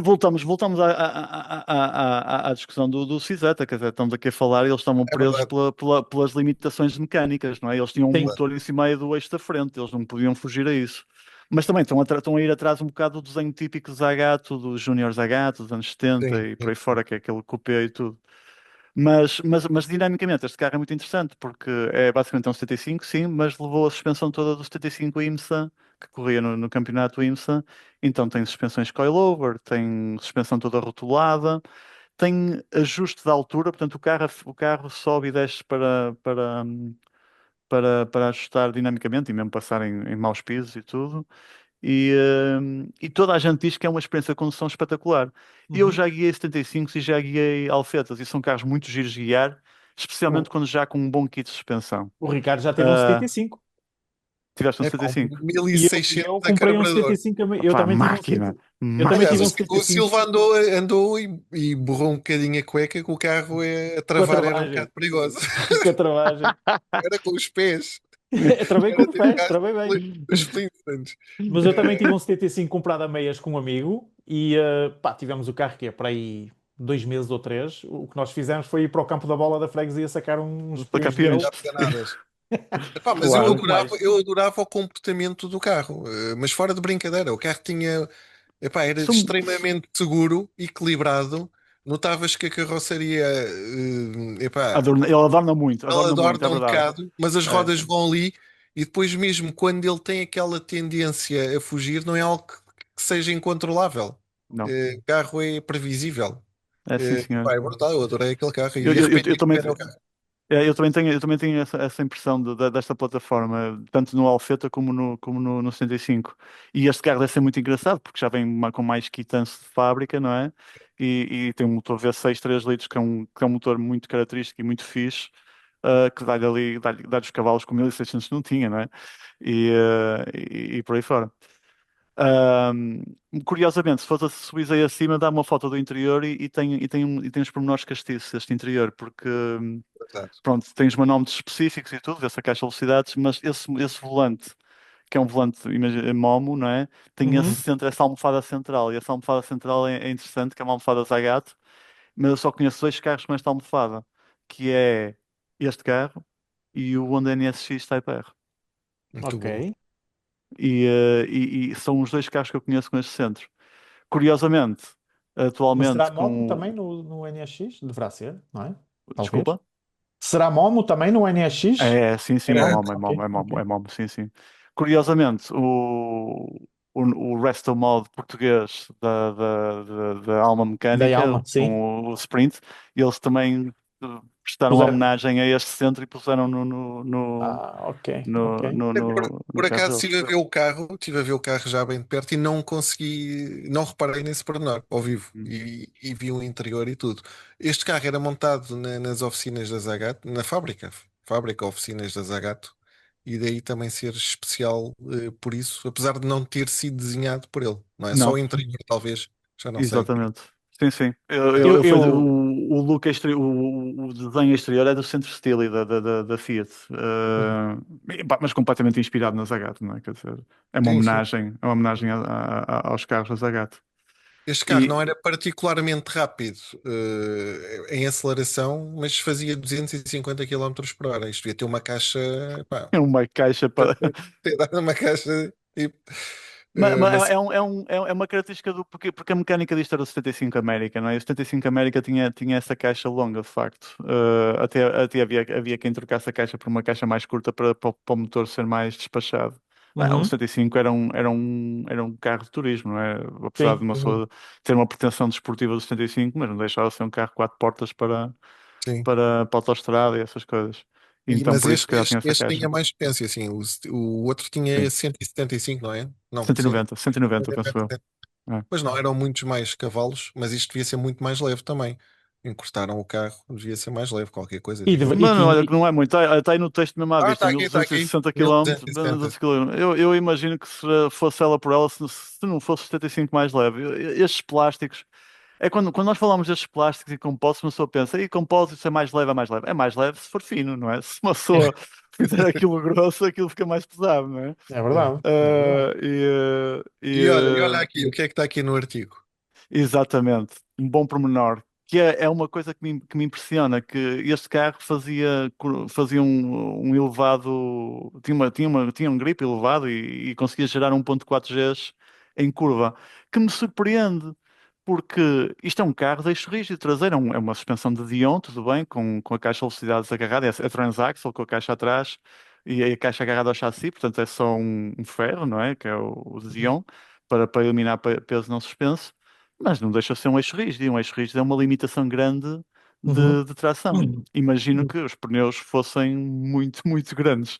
voltamos à discussão do Ciseta, quer dizer, estamos aqui a falar e eles estavam É presos verdade. pelas limitações mecânicas, não é? Eles tinham um sim, motor em cima aí do eixo da frente, eles não podiam fugir a isso. Mas também estão a ir atrás um bocado do desenho típico de Zagato, dos Júnior Zagato, dos anos 70 Sim, e por sim, aí fora, que é aquele coupé e tudo. Mas dinamicamente este carro é muito interessante porque é basicamente um 75, sim, mas levou a suspensão toda do 75 IMSA, que corria no campeonato IMSA. Então tem suspensões coilover, tem suspensão toda rotulada, tem ajuste de altura, portanto o carro sobe e desce para ajustar dinamicamente e mesmo passar em maus pisos e tudo. E toda a gente diz que é uma experiência de condução espetacular. Eu Uhum. já guiei 75 e já guiei Alfetas, e são carros muito giros de guiar, especialmente O, quando já com um bom kit de suspensão. o Ricardo já teve um Ah, 75. tiveste um É pá, 75? E eu, 1600 eu a comprei um carburador. 75. Eu Pá, também tive um máquina, 70. Eu também Aliás, tive um máquina. o 75 Silva andou e borrou um bocadinho a cueca, que o carro a com a travar era um travagem. bocado perigoso. Com a travagem. Era com os pés. Travei com Era os tipo pés, carro travei bem. dos Flintstones. Mas eu também tive um 75 comprado a meias com um amigo e pá, tivemos o carro que é para aí 2 meses ou três. O que nós fizemos foi ir para o campo da bola da freguesia sacar uns Para peões dele. campeões. Já peganadas. Epá, mas eu Claro. Pouco adorava, mais. eu adorava o comportamento do carro, mas fora de brincadeira, o carro tinha, epá, era São, extremamente seguro, equilibrado. Notavas que a carroceria, epá, ele ela adorna muito, é adorna um verdade. bocado, mas as É, rodas vão ali e depois mesmo quando ele tem aquela tendência a fugir, não é algo que seja incontrolável. não, O carro é previsível. é sim, senhor. Pá, é brutal, eu adorei aquele carro Eu, e eu, eu, arrependi eu de também, ter o carro. eu também tenho essa impressão desta plataforma, tanto no Alfeta como no 75. E este carro deve ser muito engraçado, porque já vem com mais quitance de fábrica, não é? E tem um motor V6 3 litros, que é um motor muito característico e muito fixe, que dá-lhe ali, dá-lhe os cavalos que o 1600 não tinha, não é? E por aí fora. Ahm, Curiosamente, se fosse a subir aí acima, dá uma foto do interior e tem os pormenores castiços este interior, porque pronto, tem os manómetros específicos e tudo, essa caixa de velocidades, mas esse volante, que é um volante Momo, não é? Tem Uhum. essa almofada central, e essa almofada central é interessante, que é uma almofada Zagato, mas eu só conheço dois carros com esta almofada, que é este carro e o Honda NSX Type R. Muito Ok. bom. E são os dois carros que eu conheço com este centro. Curiosamente, Mas será atualmente Momo com também no NSX? Deverá ser, não é? Talvez. Desculpa? Será Momo também no NSX? Sim, sim, é É? MOM, é MOM, Ok, é MOM, ok. é MOM, sim, sim. Curiosamente, o Resto Mod português da Alma Da Mecânica, Alma, sim. com o Sprint, eles também prestaram Puseram. homenagem a este centro e puseram no, no, no, Ah, ok, ok. no, no, É, Por, no, no por carro acaso deles. estive a ver o carro já bem de perto e não consegui, não reparei nesse pormenor ao vivo Hum. e vi o interior e tudo. Este carro era montado nas oficinas da Zagato, na fábrica oficinas da Zagato, e daí também ser especial por isso, apesar de não ter sido desenhado por ele, não é? Só o Não, interior, talvez, já não sei. exatamente. Sim, sim. Eu fui, Eu, o look o desenho exterior é do Centro Stile da Fiat, mas completamente inspirado na Zagato, não é? Quer dizer, Sim, sim. é uma homenagem aos carros da Zagato. Este carro E não era particularmente rápido em aceleração, mas fazia 250 km por hora. Isto devia ter uma caixa, pá, é uma caixa para. ter dado uma caixa tipo, Mas mas é uma característica porque a mecânica disto era o 75 América, não é? O 75 América tinha essa caixa longa, de facto. Até havia quem trocasse a caixa por uma caixa mais curta para o motor ser mais despachado. O uhum, 75 era um carro de turismo, não é? Apesar de sim, uma uhum. pessoa ter uma pretensão desportiva do 75, mas não deixava de ser um carro quatro portas para, sim. para autoestrada e essas coisas. Então Mas por isso que este, já tinha este, essa este caixa. tinha mais potência, assim. O outro tinha Sim. 175, não é? Não, 190, penso eu. É. Pois não, eram muitos mais cavalos, mas isto devia ser muito mais leve também. Encurtaram o carro, devia ser mais leve, qualquer coisa, E, digo eu. e Mano, olha que tinha. não é muito. Está aí no texto mesmo à Ah, vista, está aqui, está aqui. 1260 km, 1260. Eu imagino que se fosse ela por ela, se não fosse 75 mais leve. Estes plásticos, quando nós falamos destes plásticos e compósitos, uma pessoa pensa, e compósito é mais leve, é mais leve. É mais leve se for fino, não é? Se uma pessoa fizer aquilo grosso, aquilo fica mais pesado, não é? É verdade, é verdade. Ah, e, E olha e, aqui, o que é que está aqui no artigo? Exatamente, um bom pormenor. Que é uma coisa que me impressiona, que este carro fazia um elevado, tinha um grip elevado e conseguia gerar 1.4 Gs em curva, que me surpreende, porque isto é um carro de eixo rígido traseiro, é uma suspensão de Dion, tudo bem, com a caixa de velocidades agarrada, é transaxle com a caixa atrás e a caixa agarrada ao chassi, portanto é só um ferro, não é? Que é o de Dion, para eliminar peso não suspenso. Mas não deixa de ser um eixo rígido, e um eixo rígido é uma limitação grande Uhum. de tração. Imagino que os pneus fossem muito, muito grandes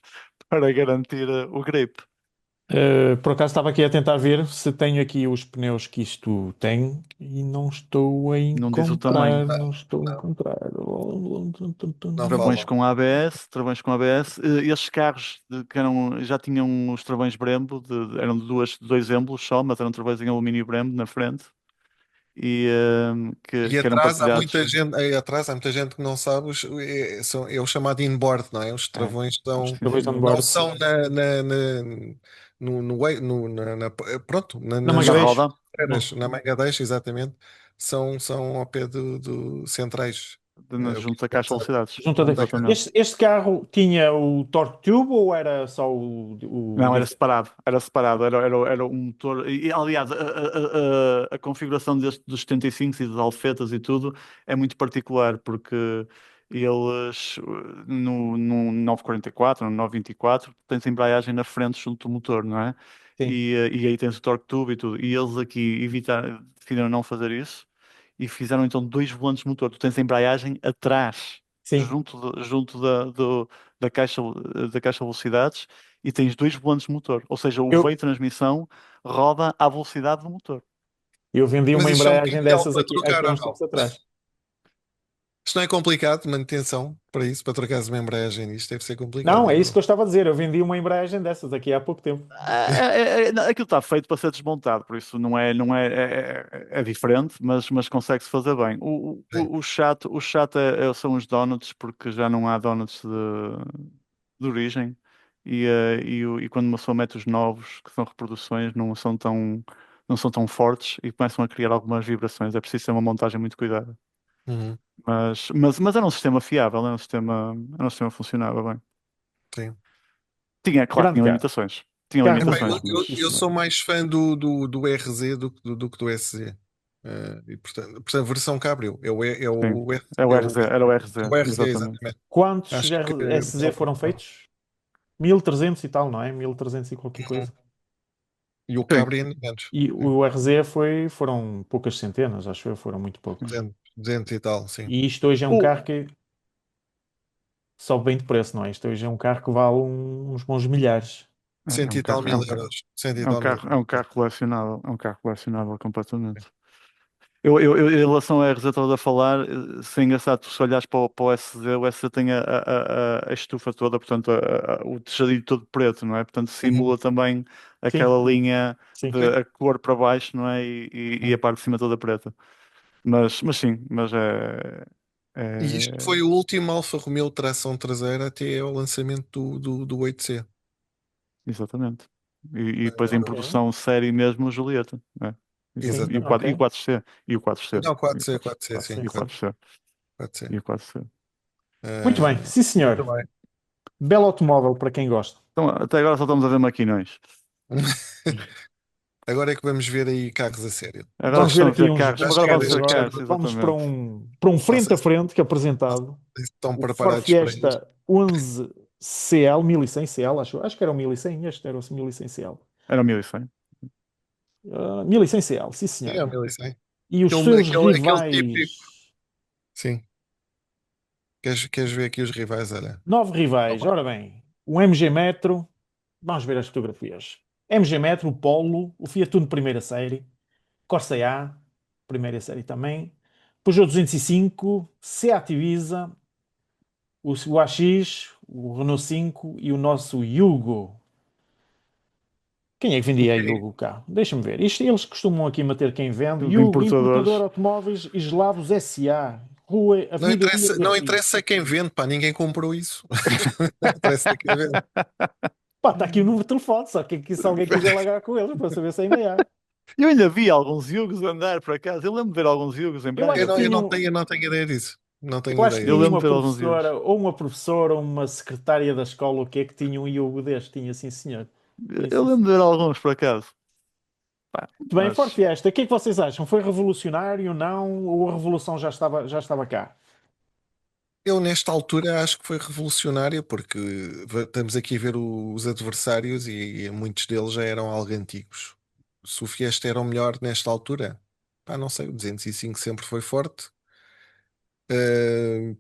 para garantir o grip. Por acaso estava aqui a tentar ver se tenho aqui os pneus que isto tem e não estou a Não diz o tamanho. encontrar, Não, não estou a não, encontrar. não Travões falam. com ABS, travões com ABS. Estes carros que eram, já tinham os travões Brembo, eram de dois êmbolos só, mas eram travões em alumínio Brembo na frente e E que eram atrás há partilhados. muita gente, atrás há muita gente que não sabe, é o chamado inboard, não é? Os É, travões estão, sim, Travões de sim. não onboard são pronto, na Na Magadeix. roda, na manga deixa, exatamente, são ao pé do centrais. O que junto à é caixa de sabe? velocidades. Junto a- Exatamente. este carro tinha o torque tube ou era só o Não, era diferente? separado, era separado, era um motor. Aliás, a configuração dos 75 e dos alfetas e tudo é muito particular, porque eles no 944, no 924, tens a embreagem na frente junto do motor, não é? Sim, E aí tens o torque tube e tudo. E eles aqui decidiram não fazer isso e fizeram então dois volantes de motor. Tu tens a embreagem atrás, sim. junto da caixa de velocidades e tens dois volantes de motor, ou seja, o veio Eu, de transmissão roda à velocidade do motor. eu vendi Mas uma isto é um embreagem quintel dessas para aqui trocar há ou uns não? tempos atrás. Isto não é complicado, manutenção para isso, para trocar uma embreagem nisto, deve ser complicado, Não, é digo isso que eu. eu estava a dizer. Eu vendi uma embreagem dessas aqui há pouco tempo. Não, aquilo está feito para ser desmontado, por isso é diferente, mas consegue-se fazer bem. Sim. O chato são os donuts, porque já não há donuts de origem. E quando uma pessoa mete os novos, que são reproduções, não são tão fortes e começam a criar algumas vibrações. É preciso ter uma montagem muito cuidada. Uhum, Mas era um sistema fiável, era um sistema que funcionava bem. sim. Tinha, claro, Grande tinha carro. limitações. Tinha Carro muito Epá, eu, limitações, bom. eu, Sim, mas eu senhor. sou mais fã do RZ do que do SZ. E portanto, versão Cabrio. sim. É o RZ, era o É RZ, o RZ, exatamente. exatamente. Quantos Acho que SZ foram feitos? 1300 e tal, não é? 1300 e qualquer coisa. e o Sim, Cabrio ainda menos. E Sim. o RZ foram poucas centenas, acho eu, foram muito poucos. sim. 200 e tal, sim. E isto hoje é um O, carro que sobe bem de preço, não é? Isto hoje é um carro que vale uns bons milhares. é Cento um e tal carro, é mil um carro, euros. Cento e é um tal mil. carro, é um carro colecionável, é um carro colecionável completamente. Em relação à RZ, estava a falar, se é engraçado, tu se olhares para o SZ tem a estufa toda, portanto, o tejadilho todo preto, não é? Portanto, Uhum. simula também Sim, aquela linha sim. Sim. de a cor para baixo, não é? E a Sim. parte de cima toda preta. Mas sim, mas E isto é- foi o último Alfa Romeo tração traseira até ao lançamento do 8C. exatamente. E depois em Ok, produção série mesmo o Julieta, né? sim, E o Exatamente. 4, e o ok. 4C, e o 4C, Não, e o 4C, 4, 4C, sim. e Sim, o sim. 4C, 4C. e o 4C. Muito bem, sim Muito senhor. bem. Belo automóvel para quem gosta. Então, até agora só estamos a ver maquinões. Agora é que vamos ver aí carros a sério. Agora Vamos ver estamos a aqui ver uns carros. Já Agora chegar, vamos automóveis ver já agora. chegar. carros, Vamos para exatamente. um Não frente sei a frente que é não apresentado. sei se estão O Ford preparados para isto. Fiesta 11 CL, 1100 CL, acho que era o 1100, este era o 1100 CL. Era o 1100. 1100 CL, sim Sim, é o senhor. 1100. E os Aquele, seus aquele, aquele típico. rivais, Sim. Queres ver aqui os rivais? Olha. 9 rivais, ora bem, o MG Metro, vamos ver as fotografias. MG Metro, o Polo, o Fiat Uno primeira série, Corsa A, primeira série também, Peugeot 205, Seat Ibiza, o AX, o Renault 5 e o nosso Yugo. Quem é que vendia a Yugo cá? Deixa-me ver. Eles costumam aqui meter quem vende. De Yugo, Importador importadores. Automóveis Eslavos S.A. Rua, Não Avenida Rua interessa, de não Abril. interessa quem vende, pá, ninguém comprou isso. Não interessa quem vende. Pá, está aqui o número de telefone, só que se alguém quiser largar com eles para saber se ainda há. Eu ainda vi alguns Yugos andar por acaso. Eu lembro de ver alguns Yugos em Eu acho Eu que Braga. não, eu não tinham, tenho, eu não tenho ideia disso. Não tenho eu acho que ideia Eu tinha disso. lembro uma de ver alguns professora, Yugos. ou uma secretária da escola, o que é que tinha um Yugo deste? Tinha, sim, senhor. Tinha, Eu sim, lembro senhor. de ver alguns por acaso. Pá, Muito bem, Ford mas Fiesta, o que é que vocês acham? Foi revolucionário, não? Ou a revolução já estava cá? Eu, nesta altura, acho que foi revolucionário, porque estamos aqui a ver os adversários e muitos deles já eram algo antigos. Se o Fiesta era o melhor nesta altura, pá, não sei, o 205 sempre foi forte. Uh,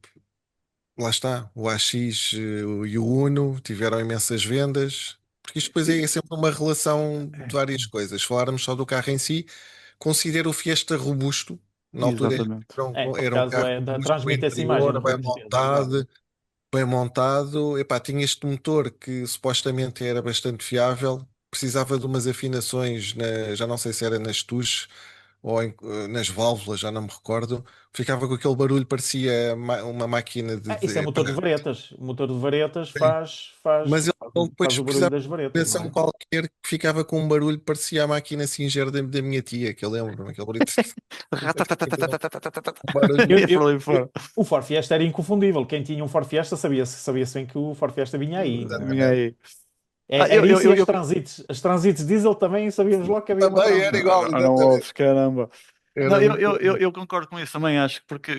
Lá está, o AX e o Uno tiveram imensas vendas. porque isto depois é sempre uma relação de várias coisas. Falarmos só do carro em si, considero o Fiesta robusto. Na altura Exatamente. Por era um acaso carro robusto, o transmite essa imagem interior de robustez, é verdade. bem montado. Epá, tinha este motor que supostamente era bastante fiável, precisava de umas afinações, já não sei se era nas tuches ou nas válvulas, já não me recordo. Ficava com aquele barulho, parecia uma máquina Isso é motor de varetas. O motor de varetas faz, mas faz, ele faz, depois faz o barulho precisava das de varetas, não ação é? qualquer que ficava com um barulho, parecia a máquina Singer da minha tia, que eu lembro-me, aquele barulho. Um barulho. Eu, E eu- por aí eu- fora. o Ford Fiesta era inconfundível. Quem tinha um Ford Fiesta sabia-se bem que o Ford Fiesta vinha aí, não é? Vinha aí. Era isso e as transits diesel também sabíamos logo que havia uma Também era transit. igual, Eram exatamente. outros, caramba. Não, Era muito. eu concordo com isso também. Acho que porque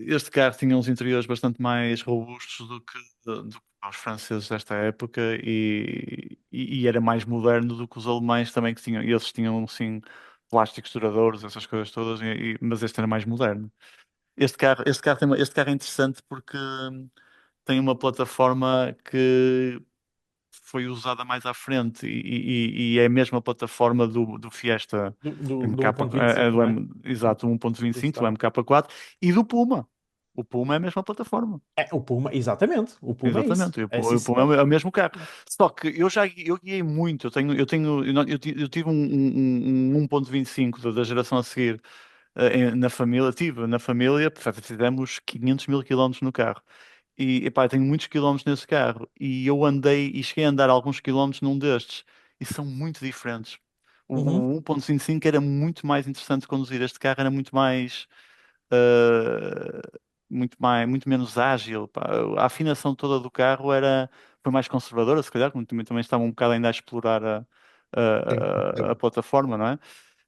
este carro tinha uns interiores bastante mais robustos do que os franceses desta época e era mais moderno do que os alemães também que tinham. Eles tinham, sim, plásticos duradouros, essas coisas todas, mas este era mais moderno. Este carro é interessante porque tem uma plataforma que foi usada mais à frente e é a mesma plataforma do Fiesta Do MK, 1.25, não é? exato, Do 1.25 do Star. MK4 e do Puma. O Puma é a mesma plataforma. O Puma, exatamente. O Puma é isso. Exatamente, É sim, O Puma senhor. é o mesmo carro. Só que eu guiei muito. Eu tive um 1.25 da geração a seguir na família. Tive na família, portanto, fizemos 500 mil quilómetros no carro. E epá, eu tenho muitos quilómetros nesse carro e eu andei e cheguei a andar alguns quilómetros num destes e são muito diferentes. Uhum, O 1.55 era muito mais interessante de conduzir. Este carro era uh, muito menos ágil. Pá. A afinação toda do carro foi mais conservadora, se calhar, como também estava um bocado ainda a explorar Sim, a plataforma, não é?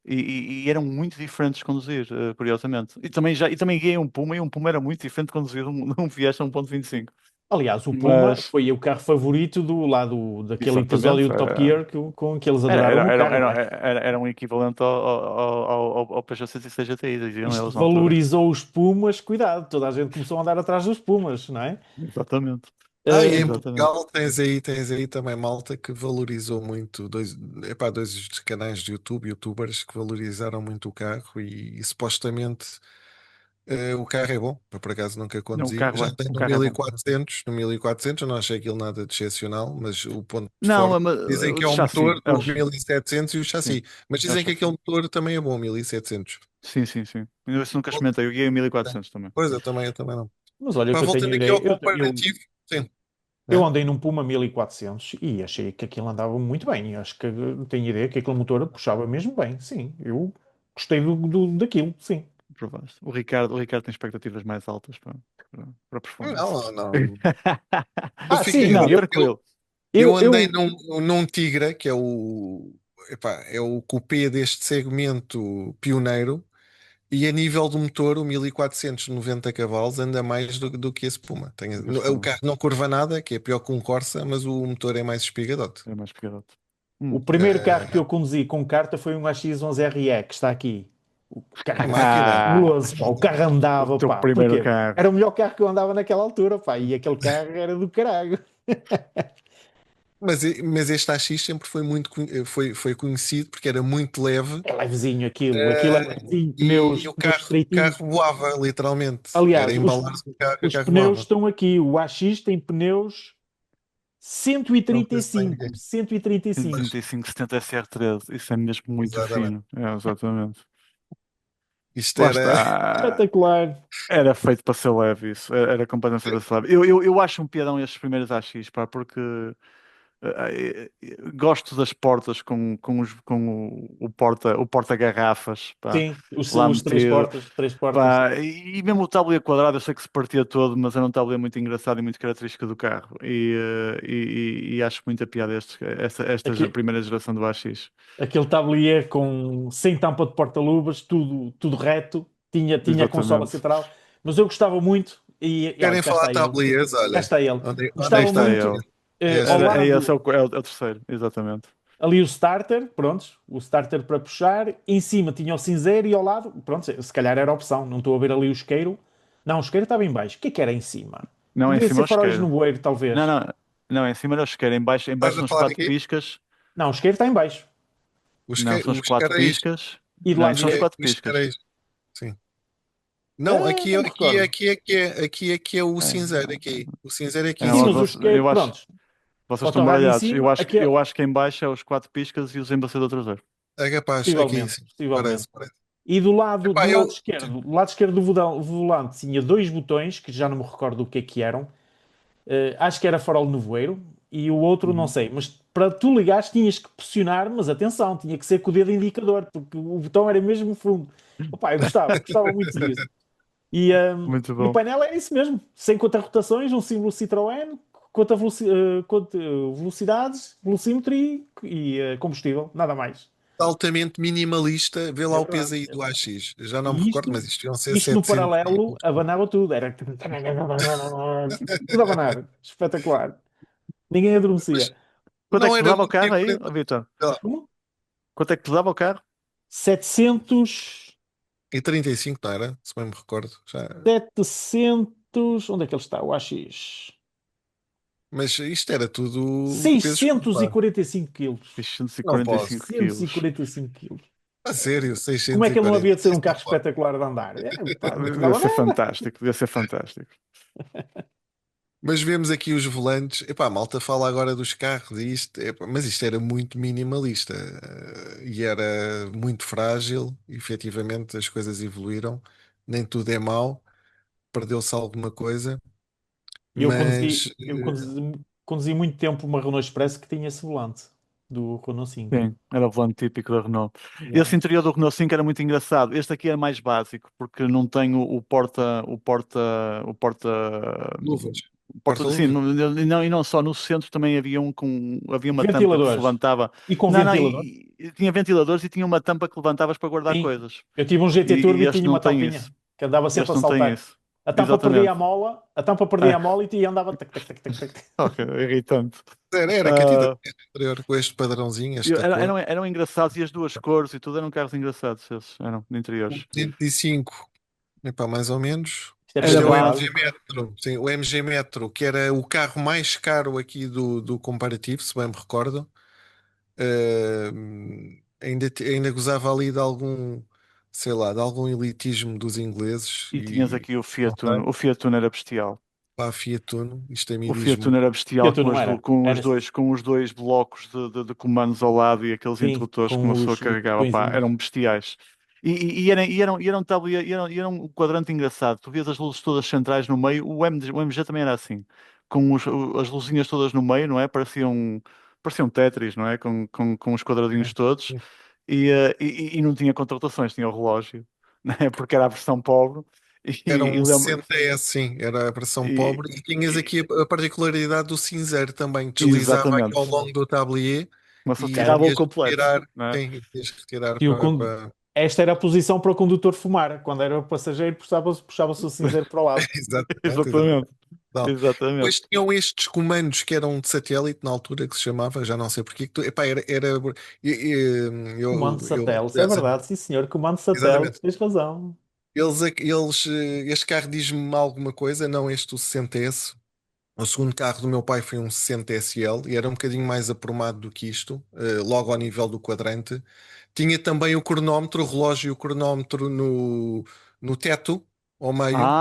E eram muito diferentes de conduzir, curiosamente. E também guiei um Puma, e um Puma era muito diferente de conduzir de um Fiesta 1.25. aliás, o Puma Mas, foi o carro favorito do lado daquele episódio exatamente, do Top Gear com que eles era, adoraram era, o era, carro, não era, é? era um equivalente ao Peugeot 106 GTI, diziam Isto eles na altura. valorizou os Pumas, cuidado, toda a gente começou a andar atrás dos Pumas, não é? Exatamente. E em Exatamente. Portugal tens aí também malta que valorizou muito, dois canais de YouTube, youtubers que valorizaram muito o carro e supostamente o carro é bom. Eu por acaso nunca Não, o conduzi, carro já é, tem o no carro é bom. 1400, no 1400 eu não achei aquilo nada de excepcional, mas o ponto Não, forte dizem o que é o chassi, motor do 1700 e o sim, chassi, mas é o dizem que aquele chassi. motor também é bom, 1700. Sim, sim, sim. Eu isso nunca experimentei, eu guiei o 1400 também. Pois, eu também não. Mas olha, o Pá, que eu tenho voltando aqui ao ideia, comparativo, sim. eu É? andei num Puma 1400 e achei que aquilo andava muito bem. Acho que tenho ideia que aquele motor puxava mesmo bem. Sim, eu gostei daquilo, sim. Provaste. O Ricardo tem expectativas mais altas para performance. Não, não. Eu, Ah, sim, Não, não, tranquilo. eu andei eu num Tigra, que é é o cupê deste segmento pioneiro, e a nível do motor, o 1490 cavalos anda mais do que esse Puma. O carro não curva nada, que é pior que um Corsa, mas o motor é mais espigadote. É mais pegadote. o Hum. primeiro carro que eu conduzi com carta foi um AX11RE, que está aqui. O Que carro máquina! fabuloso, pá. O carro O andava, teu pá. primeiro Porquê? carro. Era o melhor carro que eu andava naquela altura, pá. E aquele carro era do caralho. Mas este AX sempre foi foi conhecido porque era muito leve. É levezinho aquilo é levezinho, E o pneus estreitinhos. carro voava, literalmente. Era Aliás, embalar-se no os carro pneus voava. estão aqui. O AX tem pneus Não sei se tem 135. ninguém. 135. 135 70 SR13. Isso é mesmo muito Exatamente. fino. É, exatamente. Isto Lá era. está. Espetacular. Era feito para ser leve isso. Era completamente feito para ser leve. Eu acho um piadão estes primeiros AX, pá, porque gosto das portas com o porta-garrafas, pá, Sim, lá os três metido. portas, três portas. Pá, e mesmo o tabuleiro quadrado, eu sei que se partia todo, mas era um tabuleiro muito engraçado e muito característico do carro. E acho muita piada esta Aqui, primeira geração do AX. aquele tablier com sem tampa de porta-luvas, tudo reto, tinha consola Exatamente. central, mas eu gostava muito, e olha, Querem cá falar está ele, tabliers? cá Olha, está ele. onde é que Aí Gostava está está? muito, ele. Este. ao Esse lado, é o terceiro, exatamente. ali o starter, pronto, o starter para puxar, em cima tinha o cinzeiro e ao lado, pronto, se calhar era a opção, não estou a ver ali o isqueiro. Não, o isqueiro estava em baixo. O que é que era em cima? Não, é em Devia cima ser ao faróis isqueiro. no bueiro, Não, talvez. não. Não, em cima era o isqueiro, em baixo Estás a são os falar de quatro quê? piscas. Não, o isqueiro está em baixo. Não, são O os quatro iscarejo. piscas. E do Não, lado isso são os direito? quatro O piscas. iscarejo. Sim. Não, aqui, Não me recordo. aqui é que é o É, cinzeiro aqui. O cinzeiro é aqui em Sim, não, mas o cima. isqueiro, eu acho, pronto, vocês o estão torrado em baralhados. cima, aquele, Eu acho que em baixo é os quatro piscas e os embaçador traseiro. É capaz, aqui possivelmente, sim. possivelmente. Parece, parece. E Epá, eu. do lado esquerdo do volante tinha dois botões, que já não me recordo o que eram. Acho que era farol de nevoeiro e o outro não Uhum. sei. Mas para tu ligares tinhas que pressionar, mas atenção, tinha que ser com o dedo indicador, porque o botão era mesmo fundo. Opa, eu gostava muito disso. Muito E o bom. painel é isso mesmo, sem conta-rotações, um símbolo Citroën, velocidades, velocímetro e combustível, nada mais. Altamente minimalista. Vê lá É o peso verdade, aí é do verdade. AX. Já não me E recordo, mas isto iam ser isto no 700 paralelo abanava tudo, era tudo a abanar, espetacular. Ninguém Mas adormecia. Quanto é não que era pesava o muito carro aí, diferente. ó, Vitor? Sei lá, Como? Quanto é que pesava o carro? 700, e 35 não era? Se bem me recordo. Já. 700, onde é que ele está? O AX. Mas isto era tudo pesos Seiscentos e controlados. quarenta e cinco quilos. Não 645 posso. quilos. 645 quilos. A sério, Como é que ele não havia de ser 646. um carro Não pode. espetacular de andar? Pá, não Devia custava ser nada. fantástico, devia ser fantástico. Mas vemos aqui os volantes. Epá, a malta fala agora dos carros e isto, epá, mas isto era muito minimalista e era muito frágil. Efetivamente, as coisas evoluíram. Nem tudo é mau, perdeu-se alguma coisa, E eu mas conduzi muito tempo uma Renault Express que tinha esse volante do Renault 5. Sim, era o volante típico da Renault. Yeah. Esse interior do Renault 5 era muito engraçado. Este aqui é mais básico, porque não tem luvas, o sim, porta-luvas. e não só no centro também havia uma tampa que se Ventiladores. levantava. E com Não, ventilador. e tinha ventiladores e tinha uma tampa que levantavas para guardar Sim. coisas. Eu tive um GT Turbo E e este tinha não uma tem tampinha isso. que andava sempre a Este não tem saltar. isso. A tampa perdia a Exatamente. mola, a tampa perdia a É, mola e andava tac, tac, tac, tac, tac, tac. ok, irritante. Era que a ti Ah, anterior com este padrãozinho, esta cor. eram engraçados e as duas cores e tudo eram carros engraçados, esses eram de O interiores. 205, epá, mais ou menos. Isto é Era Este é o espetacular. MG básico. Metro, sim, o MG Metro, que era o carro mais caro aqui do comparativo, se bem me recordo. Ainda gozava ali de algum, sei lá, de algum elitismo dos ingleses E tinhas e aqui o não Fiat Uno. sei, O Fiat Uno era bestial. pá, Fiat Uno, isto a mim O Fiat Uno diz-me. era E bestial tu não era? Era com os dois blocos de comandos ao lado e aqueles sim, introdutores que uma com pessoa os carregava, pá, botõezinhos. eram bestiais. E era um quadrante engraçado. Tu vias as luzes todas centrais no meio. O MG também era assim, com as luzinhas todas no meio, não é? Parecia um Tetris, não é? Com os quadradinhos É, todos. sim. E não tinha contratações, tinha o relógio, né? Porque era a versão pobre. Era E um lembro. 60S, sim, era a versão E, pobre. E tinhas e- aqui a particularidade do cinzeiro também, que deslizava aqui ao exatamente. longo do tablier Mas só e tirava o Certo. tinhas que completo, retirar, não é? sim, tinhas que retirar E para. esta era a posição para o condutor fumar. Quando era o passageiro, puxava-se o cinzeiro para o lado. Exatamente, exatamente. Exatamente. Não. Exatamente. Depois tinham estes comandos que eram de satélite na altura que se chamava, já não sei porquê, epá, Comando de eu lembro satélite, é dessa, verdade, sim senhor. Comando de satélite, exatamente. tens razão. Este carro diz-me alguma coisa, não este o 60S. O segundo carro do meu pai foi um 60 SL e era um bocadinho mais aprumado do que isto, logo ao nível do quadrante. Tinha também o cronómetro, o relógio e o cronómetro no teto, ao meio,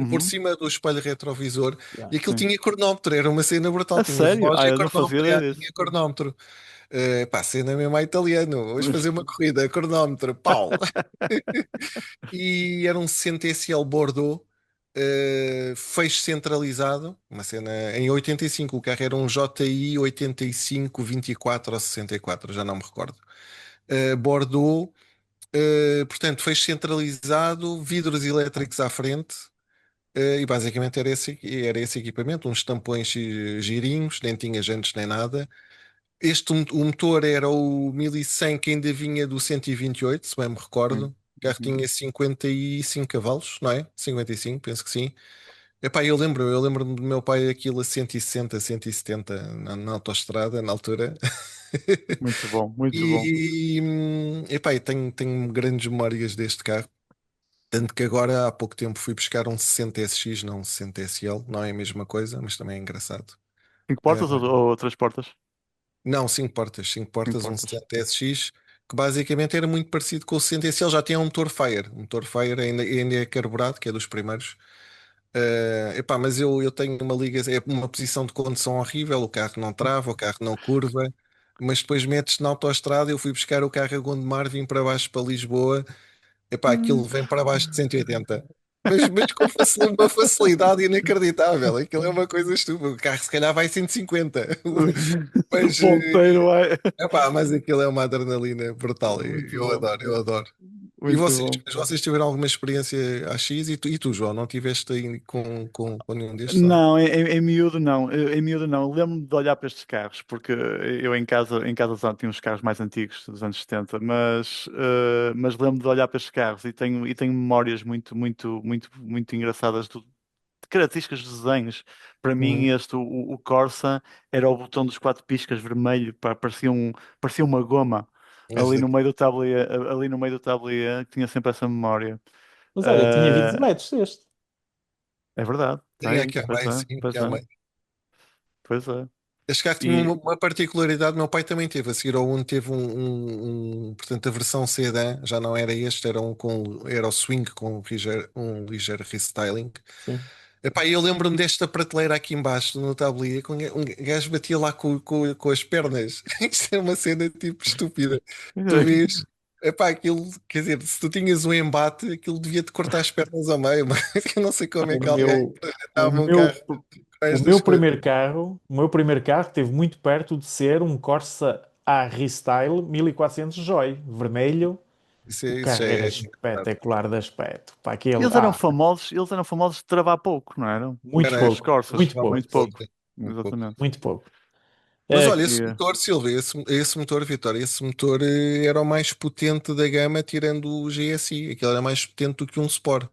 por Uhum, cima do espelho retrovisor. Yeah. E aquilo sim. tinha cronómetro, era uma cena brutal. A Tinha sério? relógio e Eu não fazia cronómetro, ideia tinha disso. cronómetro. Pá, cena mesmo a italiano. Vamos fazer uma corrida, cronómetro, pau! E era um 60 SL Bordeaux, feixe centralizado, uma cena em 85. O carro era um JI 85 24 ou 64, já não me recordo. Bordeaux, portanto, feixe centralizado, vidros elétricos à frente. E basicamente era esse equipamento, uns tampões girinhos, nem tinha jantes nem nada. O motor era o 1100 que ainda vinha do 128, se bem me recordo. Sim. O carro Uhum. tinha 55 cavalos, não é? 55, penso que sim. Epá, eu lembro-me do meu pai aquilo a 160, 170 na autoestrada, na altura. Muito bom, muito bom. Epá, tenho grandes memórias deste carro. Tanto que agora, há pouco tempo, fui buscar um 60 SX, não um 60 SL. Não é a mesma coisa, mas também é engraçado. 5 portas ou 3 portas? Não, 5 5 portas, um portas. 70 SX, que basicamente era muito parecido com o 60 SL, já tinha um motor Fire. O motor Fire ainda é carburado, que é dos primeiros. Epá, mas eu tenho uma liga, é uma posição de condução horrível, o carro não trava, o carro não curva, mas depois metes na autoestrada, eu fui buscar o carro a Gondomar, vim para baixo para Lisboa, epá, aquilo vem para baixo de 180. Mas com uma facilidade inacreditável. Aquilo é uma coisa estúpida. O carro se calhar vai 150. O Mas, ponteiro é mas aquilo é uma adrenalina brutal. muito Eu bom. adoro, eu adoro. E Muito vocês, bom. mas vocês tiveram alguma experiência AX e tu, João, não tiveste aí com nenhum destes, não? Não, em miúdo não. Em miúdo não. Lembro-me de olhar para estes carros, porque eu em casa já tinha uns carros mais antigos, dos anos 70, mas lembro-me de olhar para estes carros e tenho memórias muito, muito, muito, muito engraçadas de características dos desenhos. Para mim, Uhum. o Corsa era o botão dos 4 piscas vermelho, pá, parecia uma goma Mas ali no meio do tablier, ali no meio do tablier, que tinha sempre essa memória. Mas olha, tinha 20 Ah, metros este. é verdade, tem tem, aqui a pois mais, é, sim, aqui pois há é, mais. pois é. Este carro tinha E uma particularidade, meu pai também teve. A seguir ao Uno teve portanto, a versão sedã, já não era este, era o Swing com um ligeiro restyling. Sim. Epá, eu lembro-me desta prateleira aqui embaixo no tabuleiro, que um gajo batia lá com as pernas. Isto é uma cena tipo estúpida. Tu vês, epá, aquilo, quer dizer, se tu tinhas um embate, aquilo devia-te cortar as pernas ao meio, mas eu não sei como é O que alguém meu, o dava um carro meu, com o estas meu coisas. primeiro carro esteve muito perto de ser um Corsa A Restyle 1400 Joy, vermelho. O Isso carro já era é engraçado. espetacular de aspecto. Para aquele, eles eram famosos de travar pouco, não eram? muito Era, Os pouco, Corsas, muito vá muito muito pouco, pouco, pouco. muito pouco. Exatamente. muito pouco. Mas É olha, que esse motor, Silvia, esse motor, Vitória, esse motor era o mais potente da gama, tirando o GSI. Aquele era mais potente do que um Sport.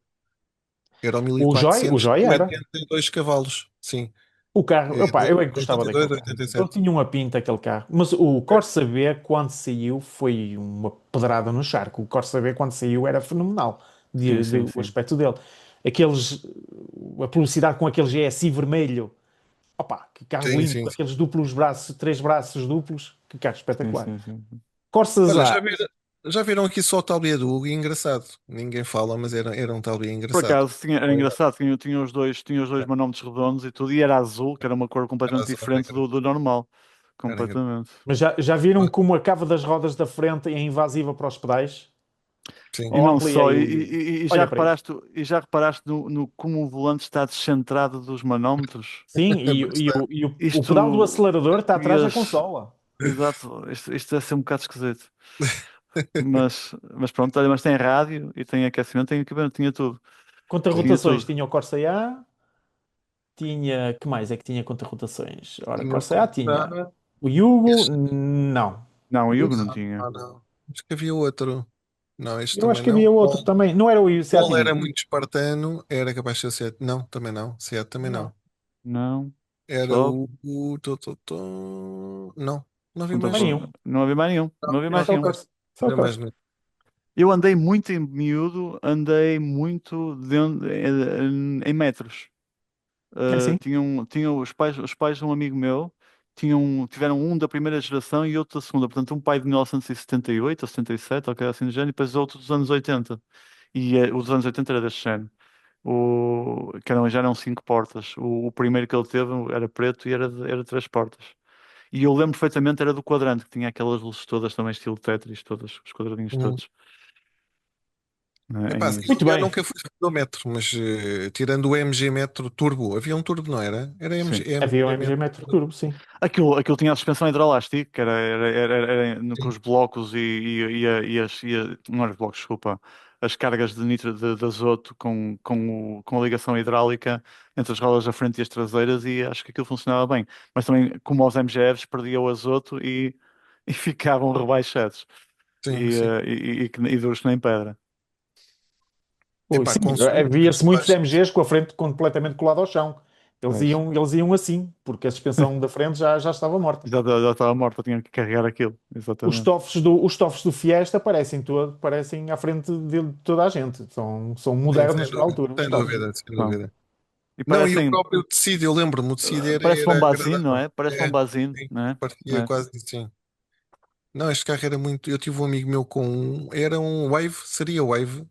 Era o o 1400 Joy com era. 82 cavalos. Sim. O carro, opá, eu é que gostava 82, daquele carro. Ele 87. tinha uma pinta, aquele carro. Mas o Corsa B, quando saiu, foi uma pedrada no charco. O Corsa B, quando saiu, era fenomenal. Sim, sim, O sim. aspecto dele. Aqueles, a publicidade com aquele GSI vermelho. Opá, que carro Sim, lindo. sim, Com sim. aqueles duplos braços, 3 braços duplos. Que carro Sim, espetacular. sim, sim. Corsas Olha, A. já viram aqui só o tablier do Hugo? E engraçado. Ninguém fala, mas era um tablier Por engraçado. acaso era engraçado, tinha os dois manómetros redondos e tudo, e era azul, que era uma cor Era completamente só, era diferente do normal. engraçado. Completamente. Mas já viram como a cava das rodas da frente é invasiva para os pedais? Sim. E Ou não só, ampliei e, o vídeo. e- e já Olha para isso. reparaste, e já reparaste no como o volante está descentrado dos manómetros? Sim, Bastante. o pedal do Isto acelerador está atrás da português, consola. exato, isto deve ser um bocado esquisito. Mas pronto, olha, mas tem rádio e tem aquecimento, tem equipamento, tinha tudo. Tinha Contra-rotações tudo. tinha o Corsa A, tinha. Que mais é que tinha contra-rotações? Ora, Tinha o Corsa A tinha. Corsa. O Yugo, Este, não. Não, o Yugo não não, tinha. não. Acho que havia outro. Não, este Eu acho também que não. havia outro também. Não era o Seat Paul era Ibiza. muito espartano, era capaz de ser o Seat. Não, também não. Seat também não. Não. Não, Era só. Não, não havia Não mais mais nenhum. nenhum. Não havia mais nenhum. Não Não, havia É mais só o nenhum. Corsa. Só o havia mais Corsa. nenhum. Eu andei muito em miúdo, andei muito em metros. É sim. Tinham os pais de um amigo meu tiveram um da primeira geração e outro da segunda. Portanto, um pai de 1978 ou 77, ou coisa assim do género, e depois outro dos anos 80. E o dos anos 80 era deste género. Já eram 5 portas. O primeiro que ele teve era preto e era 3 portas. E eu lembro perfeitamente, era do quadrante, que tinha aquelas luzes todas, também estilo Tetris, todas, os quadradinhos Uhum. todos. Epá, assim, Muito eu bem. nunca fui do metro, mas tirando o MG Metro Turbo, havia um turbo, não era? Era Sim. Havia o MG MG Metro. Metro Turbo, sim. Aquilo tinha a suspensão hidroelástica, que com Sim, os blocos não era os blocos, desculpa, as cargas de nitro de azoto com a ligação hidráulica entre as rodas da frente e as traseiras, e acho que aquilo funcionava bem. Mas também, como aos MGFs, perdia o azoto e ficavam rebaixados sim, e, sim. eh, e, e, que- e duros que nem pedra. Ui, Epá, sim, consumo havia-se muitos baixo. MGs com a frente completamente colada ao chão. Pois. Eles iam assim, porque a suspensão da frente já estava morta. Já estava morto, tinha que carregar aquilo, exatamente. Os tofos do Fiesta parecem à frente de toda a gente. São Sim, sem modernos para a dúvida, altura, os sem tofos. dúvida, sem Então, dúvida. E Não, e o parecem, próprio tecido, eu lembro-me, o tecido parece era bombazine, não agradável. é? Parece É, bombazine, sim, não é? parecia É. quase assim. Não, este carro era muito. Eu tive um amigo meu com um. Era um Wave, seria Wave.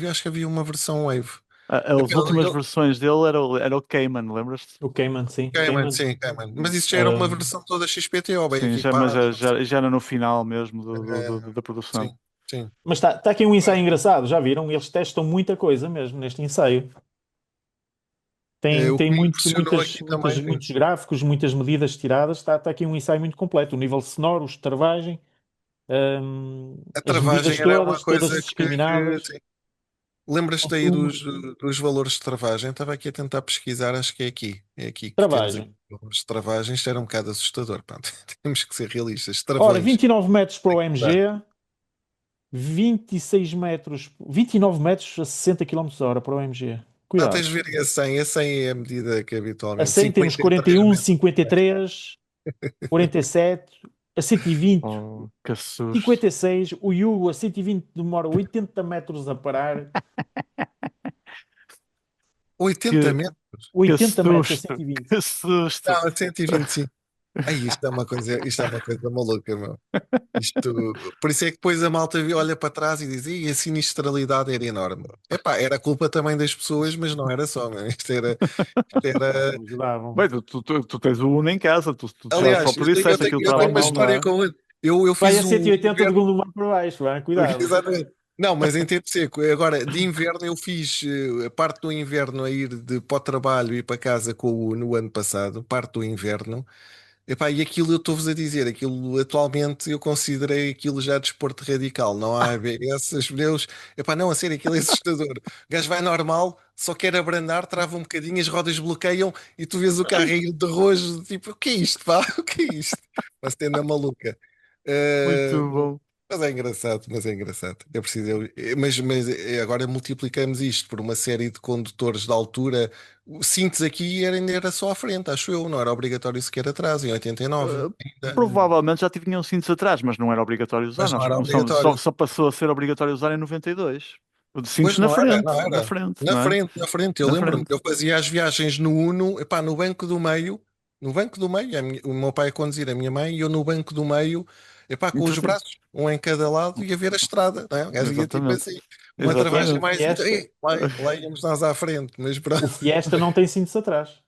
Acho que havia uma versão Wave. As Epá, últimas versões dele era o Cayman, lembras-te? O Cayman, sim. Cayman, Cayman. sim, Cayman. Mas isso já era uma Ahm, versão toda XPTO, bem Sim, mas equipada. já era no final mesmo da produção. Sim, sim. mas está aqui um ensaio engraçado, já viram? Eles testam muita coisa mesmo neste ensaio. Tem, O que tem me impressionou aqui também. muitos gráficos, muitas medidas tiradas. Está aqui um ensaio muito completo. O nível sonoro, os de travagem, A as travagem medidas era uma todas, todas coisa discriminadas. sim. Lembras-te aí Consumo, dos valores de travagem? Estava aqui a tentar pesquisar, acho que é aqui. É aqui que temos aqui travagem. os valores de travagem. Isto era um bocado assustador. Pá. Temos que ser realistas. Ora, Travões. 29 metros para o Tá. MG, 26 metros, 29 metros a 60 km hora para o MG. Não, Cuidado. tens de ver a 100. A 100 é a medida que A habitualmente. 100 temos 53 41, metros. 53, 47, a 120, Oh, que susto. 56. O Yugo a 120 demora 80 metros a parar. 80 Que, metros? que 80 metros a susto. 120. Que susto. Não, a 125. Aí, isto é uma coisa maluca, meu. Isto, por isso é que depois a malta olha para trás e diz: "Ih, a sinistralidade era enorme." Epá, era culpa também das pessoas, mas não era só, meu. Isto era. Não ajudavam. Bem, tu tens o Uno em casa, tu já Aliás, próprio disseste aquilo eu estava tenho uma mal, não história é? com ele. Eu Vai fiz a o 180 de inverno. Gondomar para baixo, vai, cuidado. Exatamente. Não, mas em tempo seco. Agora, de inverno, eu fiz a parte do inverno a ir para o trabalho e para casa no ano passado, parte do inverno. Epá, e aquilo eu estou-vos a dizer, aquilo atualmente eu considerei aquilo já desporto radical. Não há ABS, os pneus. Epá, não, a sério, aquilo é assustador. O gajo vai normal, só quer abrandar, trava um bocadinho, as rodas bloqueiam e tu vês o carro a ir de rojo, tipo, o que é isto, pá? O que é isto? Uma cena maluca. Muito Eh, bom. mas é engraçado, mas é engraçado. É preciso, mas agora multiplicamos isto por uma série de condutores de altura. O cintos aqui ainda era só à frente, acho eu, não era obrigatório sequer atrás, em 89 ainda. Provavelmente já tinham cintos atrás, mas não era obrigatório usar. Mas não Nós era começamos, só, obrigatório. só passou a ser obrigatório usar em 92. O de Pois cintos na não era, frente, não na era. frente, Na não é? frente, na frente. Eu Na lembro-me que frente. eu fazia as viagens no Uno, epá, no banco do meio, no banco do meio, o meu pai a conduzir, a minha mãe, e eu no banco do meio, epá, com os Então, braços, um em cada lado, e a ver a estrada, não é? O gajo ia tipo exatamente. assim, uma travagem O Exatamente. mais, Fiesta, lá íamos nós à frente, mas o pronto, Fiesta não tem cintos atrás.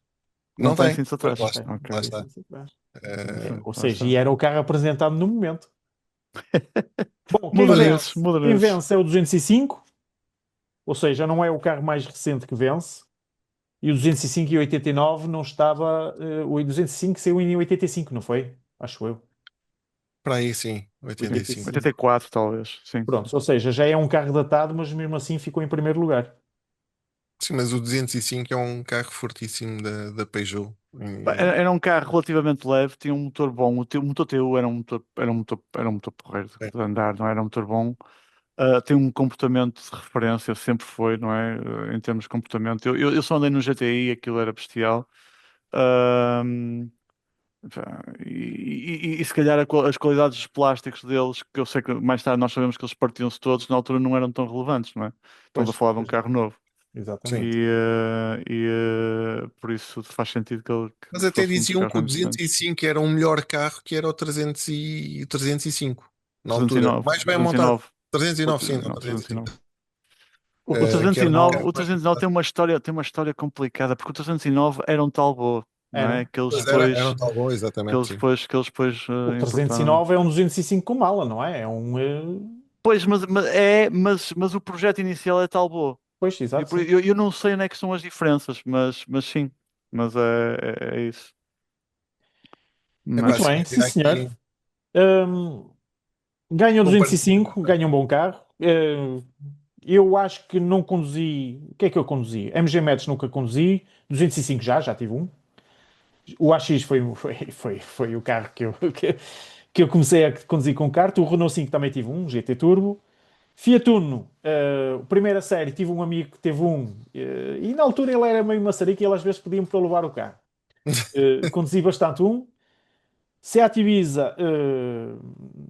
Não não tem tem. cintos Pois, atrás. lá Tem, está, não lá Ok. tem está. cintos atrás. Eh, Ou Lá seja, está. e era o carro apresentado no momento. Bom, olha, Modernices, quem modernices. vence é o 205, ou seja, não é o carro mais recente que vence. E o 205 e 89 não estava. O 205 saiu em 85, não foi? Acho eu. para aí sim, 85. 85. 84, talvez. Sim. Pronto, ou seja, já é um carro datado, mas mesmo assim ficou em primeiro lugar. Sim, mas o 205 é um carro fortíssimo da Peugeot. Pá, era um carro relativamente leve, tinha um motor bom. O motor TU era um motor porreiro de andar, não era um motor bom. Tem um comportamento de referência, sempre foi, não é? Em termos de comportamento. Eu só andei no GTI, aquilo era bestial. Ahm, pá, e se calhar as qualidades dos plásticos deles, que eu sei que mais tarde nós sabemos que eles partiam-se todos, na altura não eram tão relevantes, não é? Estamos a Pois, falar de um pois, carro novo. Sim. exatamente. Por isso faz sentido Mas que até fosse um dos diziam carros que o mais interessantes. 205 era um melhor carro que era o 305 na altura. 309, Mais bem montado. 309. 309, sim, não, Não, 305. 309. O Que era um 309, carro o mais 309 montado. tem uma história complicada, porque o 309 era um Talbot, não é? Era. Que eles Pois era depois, um tal bom, que exatamente, eles sim. depois, que eles depois O importaram. 309 é um 205 com mala, não é? É um. Pois, mas o projeto inicial é Talbot. Pois, E exato, sim. eu não sei onde é que são as diferenças, mas sim, mas é isso. É pá, Muito Mas sim, bem, sim, havia senhor. aqui Hum, ganha o compartilhar. 205, ganha um bom carro. Eu acho que não conduzi. O que é que eu conduzi? MG Metz nunca conduzi. 205 já tive um. O AX foi o carro que eu comecei a conduzir com kart. O Renault 5 também tive um, GT Turbo. Fiat Uno, primeira série, tive um amigo que teve um, e na altura ele era meio maçarico e ele às vezes pedia-me para eu levar o carro. Conduzi bastante um. Seat Ibiza,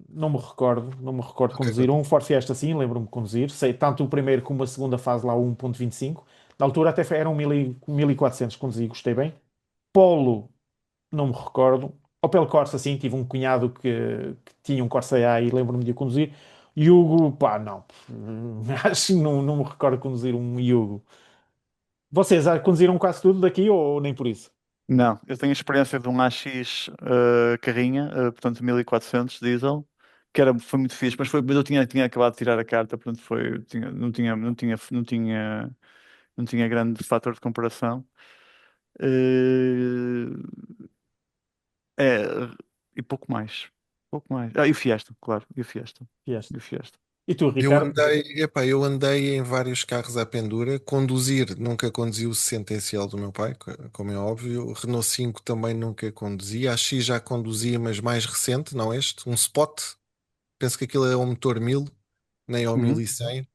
não me recordo Ok. conduzir um. Ford Fiesta sim, lembro-me de conduzir. Sei tanto o primeiro como a segunda fase lá, o 1.25. Na altura até eram 1400 que conduzi, gostei bem. Polo, não me recordo. Opel Corsa, sim, tive um cunhado que tinha um Corsa A e lembro-me de o conduzir. Yugo, pá, não. Acho que não me recordo de conduzir um Yugo. Vocês conduziram quase tudo daqui ou nem por isso? Não, eu tenho a experiência de um AX carrinha, portanto 1400 diesel, foi muito fixe, mas eu tinha acabado de tirar a carta, portanto não tinha grande fator de comparação. Eh, é, e pouco mais. Pouco mais. Ah, e o Fiesta, claro, e o Fiesta. Vieste. E o Fiesta. E tu, Eu Ricardo? andei em vários carros à pendura. Conduzir, nunca conduzi o 60 SL do meu pai, como é óbvio. O Renault 5 também nunca conduzi. A X já conduzia, mas mais recente, não este. Um Spot. Penso que aquilo é um motor 1000, nem ao Uhum. 1100.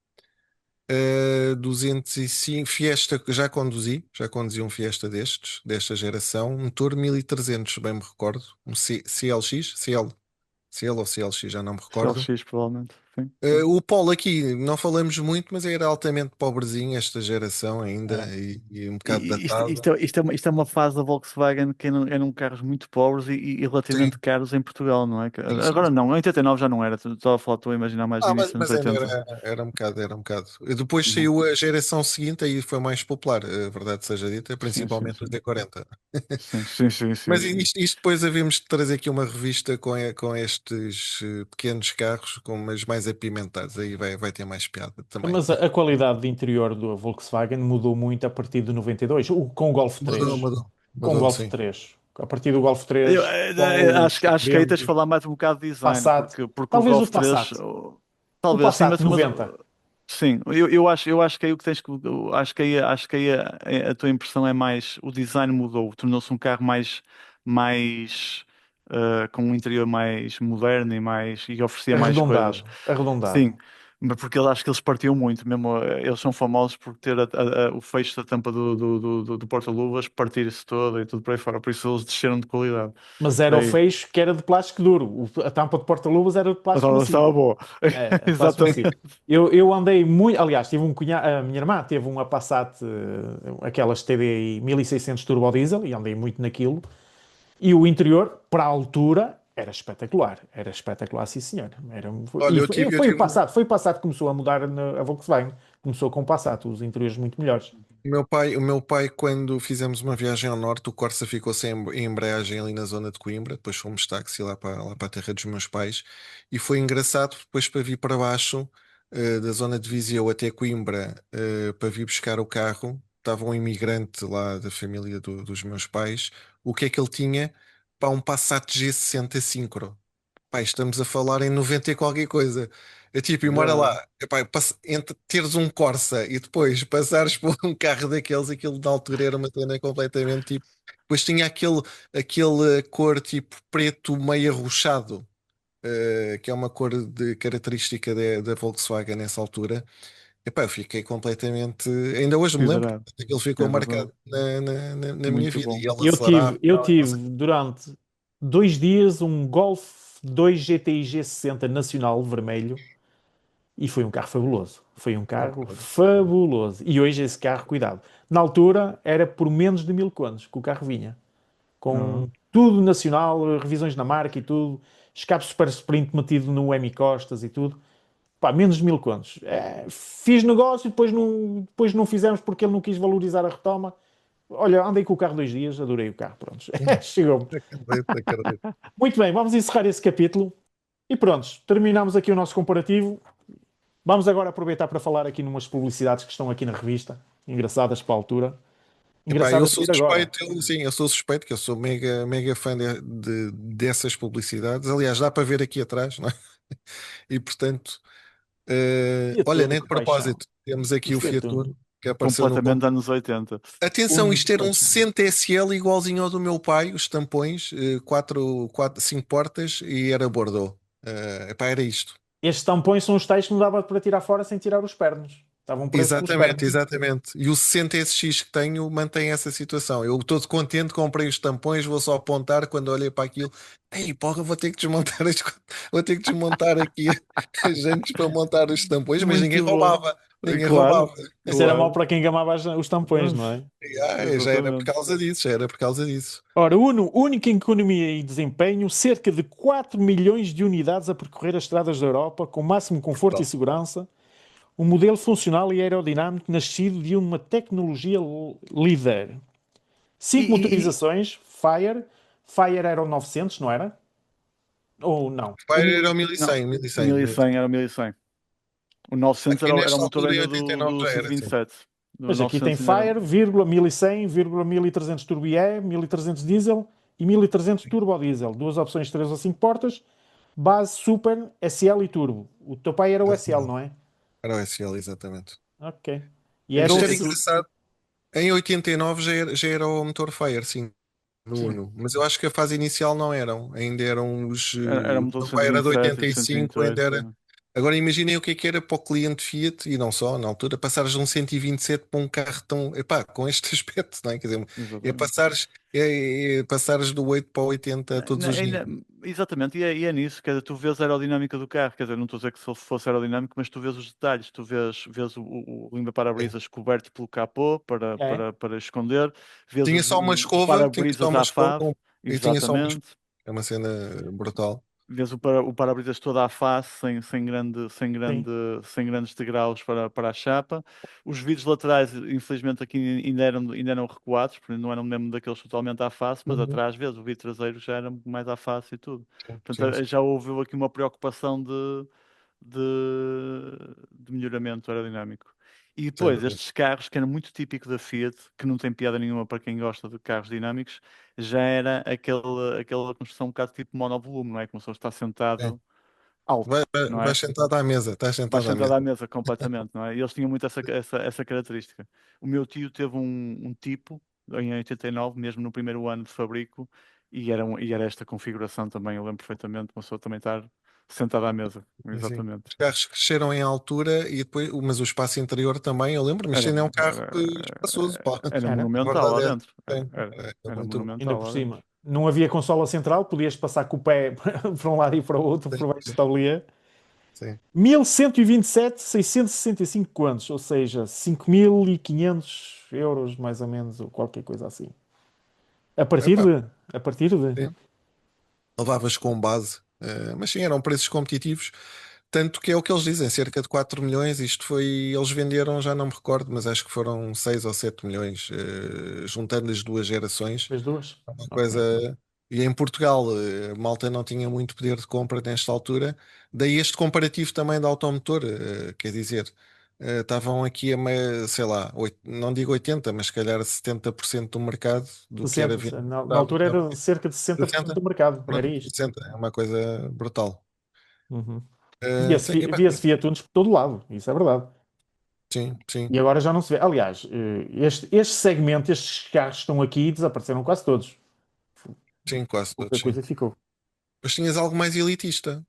205 Fiesta já conduzi um Fiesta desta geração, motor 1300, bem me recordo, um CLX, CL ou CLX, já não me recordo. CLX, provavelmente. Sim, sim. O Polo aqui não falamos muito, mas era altamente pobrezinho esta geração ainda É. e um bocado Isto, datado. isto é uma fase da Volkswagen que eram carros muito pobres e Sim, relativamente caros em Portugal, não é? sim, sim. Agora não, em 89 já não era. Estava a falar, estou a imaginar mais Ah, início dos mas ainda 80. era um bocado, era um bocado. E depois Uhum. saiu a geração seguinte, aí foi mais popular, a verdade seja dita, Sim, sim, principalmente os sim. D40. Sim, sim, sim, sim, Mas sim. isto depois havíamos de trazer aqui uma revista com estes pequenos carros, mas mais apimentados. Aí vai ter mais piada também. Mas a qualidade de interior do Volkswagen mudou muito a partir de 92, com o Golf Mudou, 3. mudou. Com o Mudou, Golf sim. 3. A partir do Golf Eu, 3, acho, Polos, acho que aí tens de Ventos, falar mais um bocado de design, Passat. porque o Talvez o Golf 3, Passat. O talvez sim, Passat mas 90. sim, eu acho que aí o que tens que. Acho que aí a tua impressão é mais. O design mudou, tornou-se um carro mais com um interior mais moderno e oferecia mais coisas. Arredondado. Arredondado. Sim, mas porque eu acho que eles partiam muito, mesmo eles são famosos por ter o fecho da tampa do porta-luvas, partir-se todo e tudo por aí fora, por isso eles desceram de qualidade. Mas era o Daí, fecho que era de plástico duro. A tampa de porta-luvas era de plástico estava macio. boa. É, é plástico macio. Exatamente. Eu andei muito. Aliás, tive um cunhado. A minha irmã teve uma Passat, aquelas TDI 1600 Turbo Diesel, e andei muito naquilo. E o interior, para a altura, era espetacular. Era espetacular, sim, senhor. Olha, eu Foi o tive Passat. Foi o Passat que começou a mudar a Volkswagen. Começou com o Passat, os interiores muito melhores. o meu pai, quando fizemos uma viagem ao norte, o Corsa ficou sem embreagem ali na zona de Coimbra. Depois fomos táxi lá para a terra dos meus pais. E foi engraçado, depois para vir para baixo, da zona de Viseu até Coimbra, para vir buscar o carro, estava um imigrante lá da família dos meus pais. O que é que ele tinha? Pá, um Passat G60 Syncro. Pá, estamos a falar em 90 e qualquer coisa. É tipo, e mora Yeah. lá, epá, entre teres um Corsa e depois passares por um carro daqueles, aquilo na altura era uma cena completamente tipo. Depois tinha aquele cor tipo preto meio arrochado, que é uma cor de característica da Volkswagen nessa altura. Epá, eu fiquei completamente. Ainda hoje me lembro, Considerado. aquilo ficou É verdade. marcado na minha Muito vida. bom. E ela Eu acelerava. tive, eu tive durante 2 dias um Golf 2 GTI G60 nacional vermelho e foi um carro fabuloso. Foi um carro fabuloso. E hoje esse carro, cuidado. Na altura era por menos de 1000 contos que o carro vinha. Ah, Com tudo nacional, revisões na marca e tudo. Escape super sprint metido no M Costas e tudo. Pá, menos de 1000 contos. Fiz negócio e depois não fizemos porque ele não quis valorizar a retoma. Olha, andei com o carro 2 dias, adorei o carro, pronto. Chegou-me. Acredito. Muito bem, vamos encerrar esse capítulo. E pronto, terminamos aqui o nosso comparativo. Vamos agora aproveitar para falar aqui numas publicidades que estão aqui na revista, engraçadas para a altura. Epá, eu Engraçadas de sou ir agora. suspeito, sim, eu sou suspeito, que eu sou mega, mega fã dessas publicidades. Aliás, dá para ver aqui atrás, não é? E portanto, Fiat olha, Uno, nem de que paixão. propósito, temos aqui O o Fiat Fiat Uno. Uno que apareceu no completamente comp. anos 80. Atenção, Uno, isto era um paixão. 60 SL igualzinho ao do meu pai, os tampões, 5 portas e era Bordeaux. Epá, era isto. Estes tampões são os tais que não dava para tirar fora sem tirar os pernos. Estavam presos pelos Exatamente, pernos. exatamente. E o 60 SX que tenho mantém essa situação. Eu estou contente, comprei os tampões, vou só apontar quando olhei para aquilo. Ei, porra, vou ter que desmontar vou ter que desmontar aqui as jantes para montar os tampões, mas ninguém Muito bom. roubava. ninguém Claro, roubava. Isso era mau claro. para quem gamava os tampões, não é? Já era por Exatamente. causa disso, já era por causa disso. Ora, Uno, única em economia e desempenho, cerca de 4 milhões de unidades a percorrer as estradas da Europa, com máximo conforto e Brutal. segurança. Um modelo funcional e aerodinâmico nascido de uma tecnologia líder. E, Cinco e- e- motorizações, Fire era o 900, não era? Ou não? o Fire era o mil, não, 1100, 1100, 1100 1100. era o 1100. O 900 Aqui era o nesta motor altura, em ainda do 89, do já era assim. 127. O Mas aqui tem 900 ainda era. Fire, vírgula, 1100, vírgula, 1300 Turbo E, 1300 diesel e 1300 Turbo Diesel. Duas opções, 3 ou 5 portas. Base, Super, SL e Turbo. O teu pai era o SL, Exatamente. não é? Era o SL, exatamente. Ok. E era Então, o... Isto era engraçado. Em 89 já era o motor Fire, sim, no sim, Uno. Mas eu acho que a fase inicial não eram. Ainda eram os. era O motor meu pai era de 127 e 85, ainda 128. era. Agora imaginem o que era para o cliente Fiat, e não só, na altura, passares de um 127 para um carro tão. Epá, com este aspecto, não é? Quer dizer, Exatamente. é passares do 8 para o 80 todos os dias. Exatamente, e é nisso, quer dizer, tu vês a aerodinâmica do carro, quer dizer, não estou a dizer que se ele fosse aerodinâmico, mas tu vês os detalhes, tu vês o Sim. limpa-parabrisas coberto pelo capô É. para esconder, vês o Tinha só para-brisas uma à escova FAV, e tinha só uma escova. exatamente, É uma cena brutal. vês o para-brisas toda à face, Sim. sem grandes degraus para a chapa. Os vidros laterais, infelizmente, aqui ainda eram recuados, porque não eram mesmo daqueles totalmente à face, mas Uhum. atrás, vês, o vidro traseiro já era mais à face e tudo. Sim, sim, Portanto, sim. já houve aqui uma preocupação de, de melhoramento aerodinâmico. E Sem depois, dúvida. estes carros, que era muito típico da Fiat, que não tem piada nenhuma para quem gosta de carros dinâmicos, já era aquela construção um bocado tipo monovolume, não é? Como se está Sim. sentado alto, não Vais é? sentado à mesa, estás Vais sentado à sentado à mesa. mesa completamente, não é? E eles tinham muito essa característica. O meu tio teve um tipo, em 89, mesmo no primeiro ano de fabrico, e era esta configuração também, eu lembro perfeitamente, uma pessoa também estar sentada à mesa, Sim, sim. exatamente. Os carros cresceram em altura e depois, mas o espaço interior também, eu lembro, mas Era, ainda é um carro espaçoso, era, pá. era Era. A monumental lá verdade dentro. é, sim, é Era muito Ainda monumental por lá cima. dentro. Não havia consola central, podias passar com o pé para um lado e para o outro por baixo do sim, tabuleiro. sim. 1127, 665 contos, ou seja, 5.500 euros mais ou menos, ou qualquer coisa assim. A partir Epá, de, a partir de, sim. Levavas com base, mas sim, eram preços competitivos, tanto que é o que eles dizem, cerca de 4 milhões, isto foi, eles venderam, já não me recordo, mas acho que foram 6 ou 7 milhões, juntando as duas gerações. fez duas. É uma Ok. coisa. E em Portugal, Malta não tinha muito poder de compra nesta altura, daí este comparativo também da automotor, quer dizer, estavam aqui sei lá, não digo 80, mas se calhar 70% do mercado do que era 60, vendido. na altura era cerca de 60% 60? do mercado, era Pronto, isto. 60, é uma coisa brutal. Uhum. Sim, Via-se epá, via-se Fiat Unos por todo lado, isso é verdade. sim, sim, E agora já não se vê. Aliás, este segmento, estes carros que estão aqui, desapareceram quase todos. sim, quase Pouca todos, sim. coisa ficou. Mas tinhas algo mais elitista,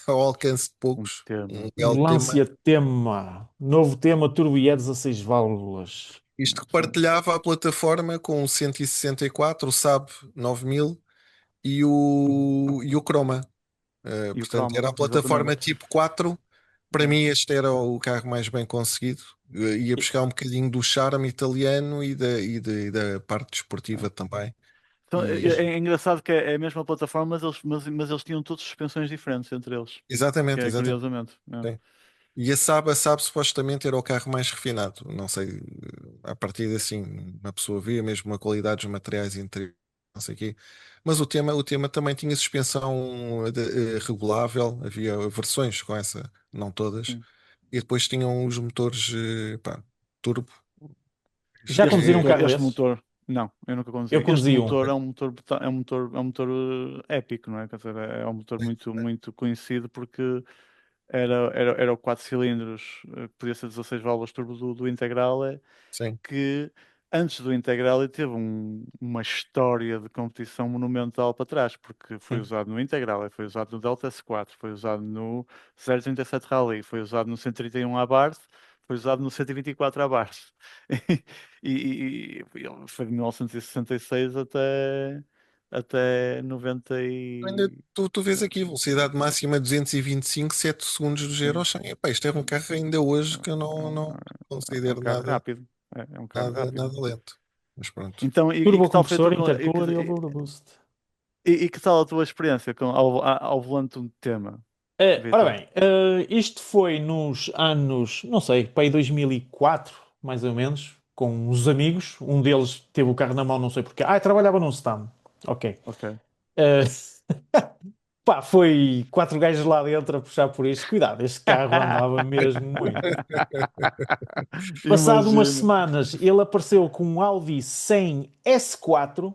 ao alcance de Um poucos. tema. Um Um belo tema. Lancia Tema, novo tema Turbo E 16 válvulas. Isto que Sim. partilhava a plataforma com o 164, o Saab 9000 e o Chroma. E o Portanto, Chroma, era a plataforma exatamente. tipo 4. Para É. mim, este era o carro mais bem conseguido. Ia buscar um bocadinho do charme italiano e da parte desportiva também. Então, E, é engraçado que é a mesma plataforma, mas eles tinham todas suspensões diferentes entre eles. Que exatamente, é exatamente. curiosamente. É. Sim. E a Saab supostamente era o carro mais refinado. Não sei, a partir de assim, uma pessoa via mesmo a qualidade dos materiais interiores, não sei o quê. Mas o tema também tinha suspensão regulável, havia versões com essa, não todas. Sim. E depois tinham os motores, pá, turbo. Já Isto conduziram um carro Este desses? motor, não, eu nunca conduzi. Eu Este conduzi um. motor é um motor épico, não é? Quer dizer, é um motor muito, muito conhecido porque era o 4 cilindros, que podia ser 16 válvulas turbo do Integral, Sim, que antes do Integral ele teve uma história de competição monumental para trás, porque foi Sim. usado no Integral, foi usado no Delta S4, foi usado no 037 Rally, foi usado no 131 Abarth, foi usado no 124 Abarth. E foi de 1966 até. até 90 Ainda e... tu vês aqui, velocidade máxima 225, 7 segundos do 0 Sim, ao 100. Epá, isto é um carro ainda hoje que eu é um, não é um considero carro nada, rápido. É um carro nada, rápido. nada lento. Mas pronto. Então, e Turbo que tal foi a compressor, tua, intercooler e overboost boost. e que tal a tua experiência ao volante de um tema, Ora Vitor? bem, isto foi nos anos, não sei, para aí 2004, mais ou menos, com uns amigos. Um deles teve o carro na mão, não sei porquê. Trabalhava num stand. Ok. Ok. Eh, pá, foi quatro gajos lá dentro a puxar por isto. Cuidado, este carro andava mesmo muito. Passado umas Imagino. semanas, ele apareceu com um Audi 100 S4.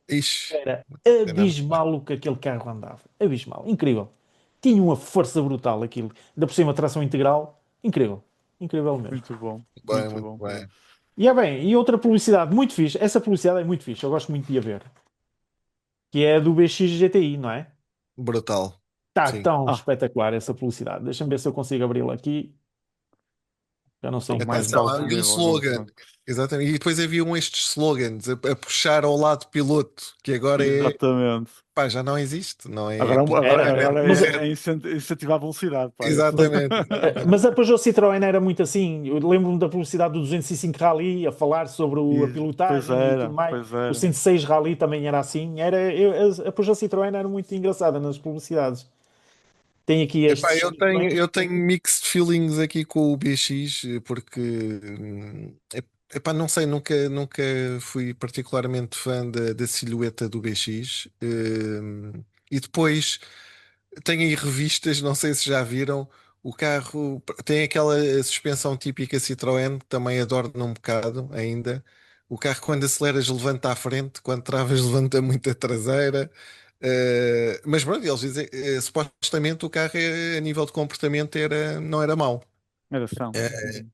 Ixi, Era ainda não vai. abismal o que aquele carro andava. Abismal, incrível. Tinha uma força brutal aquilo. Ainda por cima, tração integral. Incrível. Incrível mesmo. Muito bom, Bem, muito muito bom. bem. E é bem, e outra publicidade muito fixe. Essa publicidade é muito fixe, eu gosto muito de a ver. Que é a do BX GTI, não é? Brutal. Está Sim. tão Ah, espetacular essa publicidade. Deixa-me ver se eu consigo abri-la aqui. Já não sei o em que mais Atenção, velocidade. alto e o nível de slogan. evolução. Exatamente. E depois havia estes slogans a puxar ao lado piloto, que agora é, Exatamente. pá, já não existe, não é? É Era. politicamente Agora Mas, é incentivar a velocidade, pá, esse. exatamente, mas exatamente. a Peugeot Citroën era muito assim. Eu lembro-me da publicidade do 205 Rally a falar sobre a pilotagem e tudo mais. Pois O era. 106 Rally também era assim. A Peugeot Citroën era muito engraçada nas publicidades. Tem aqui Epá, estes. eu tenho mixed feelings aqui com o BX, porque epá, não sei, nunca fui particularmente fã da silhueta do BX. E depois tem aí revistas, não sei se já viram. O carro tem aquela suspensão típica Citroën, que também adorno um bocado ainda. O carro, quando aceleras, levanta à frente, quando travas, levanta muito a traseira. Mas pronto, eles dizem, supostamente o carro, a nível de comportamento, não era mau. Era são. Eh,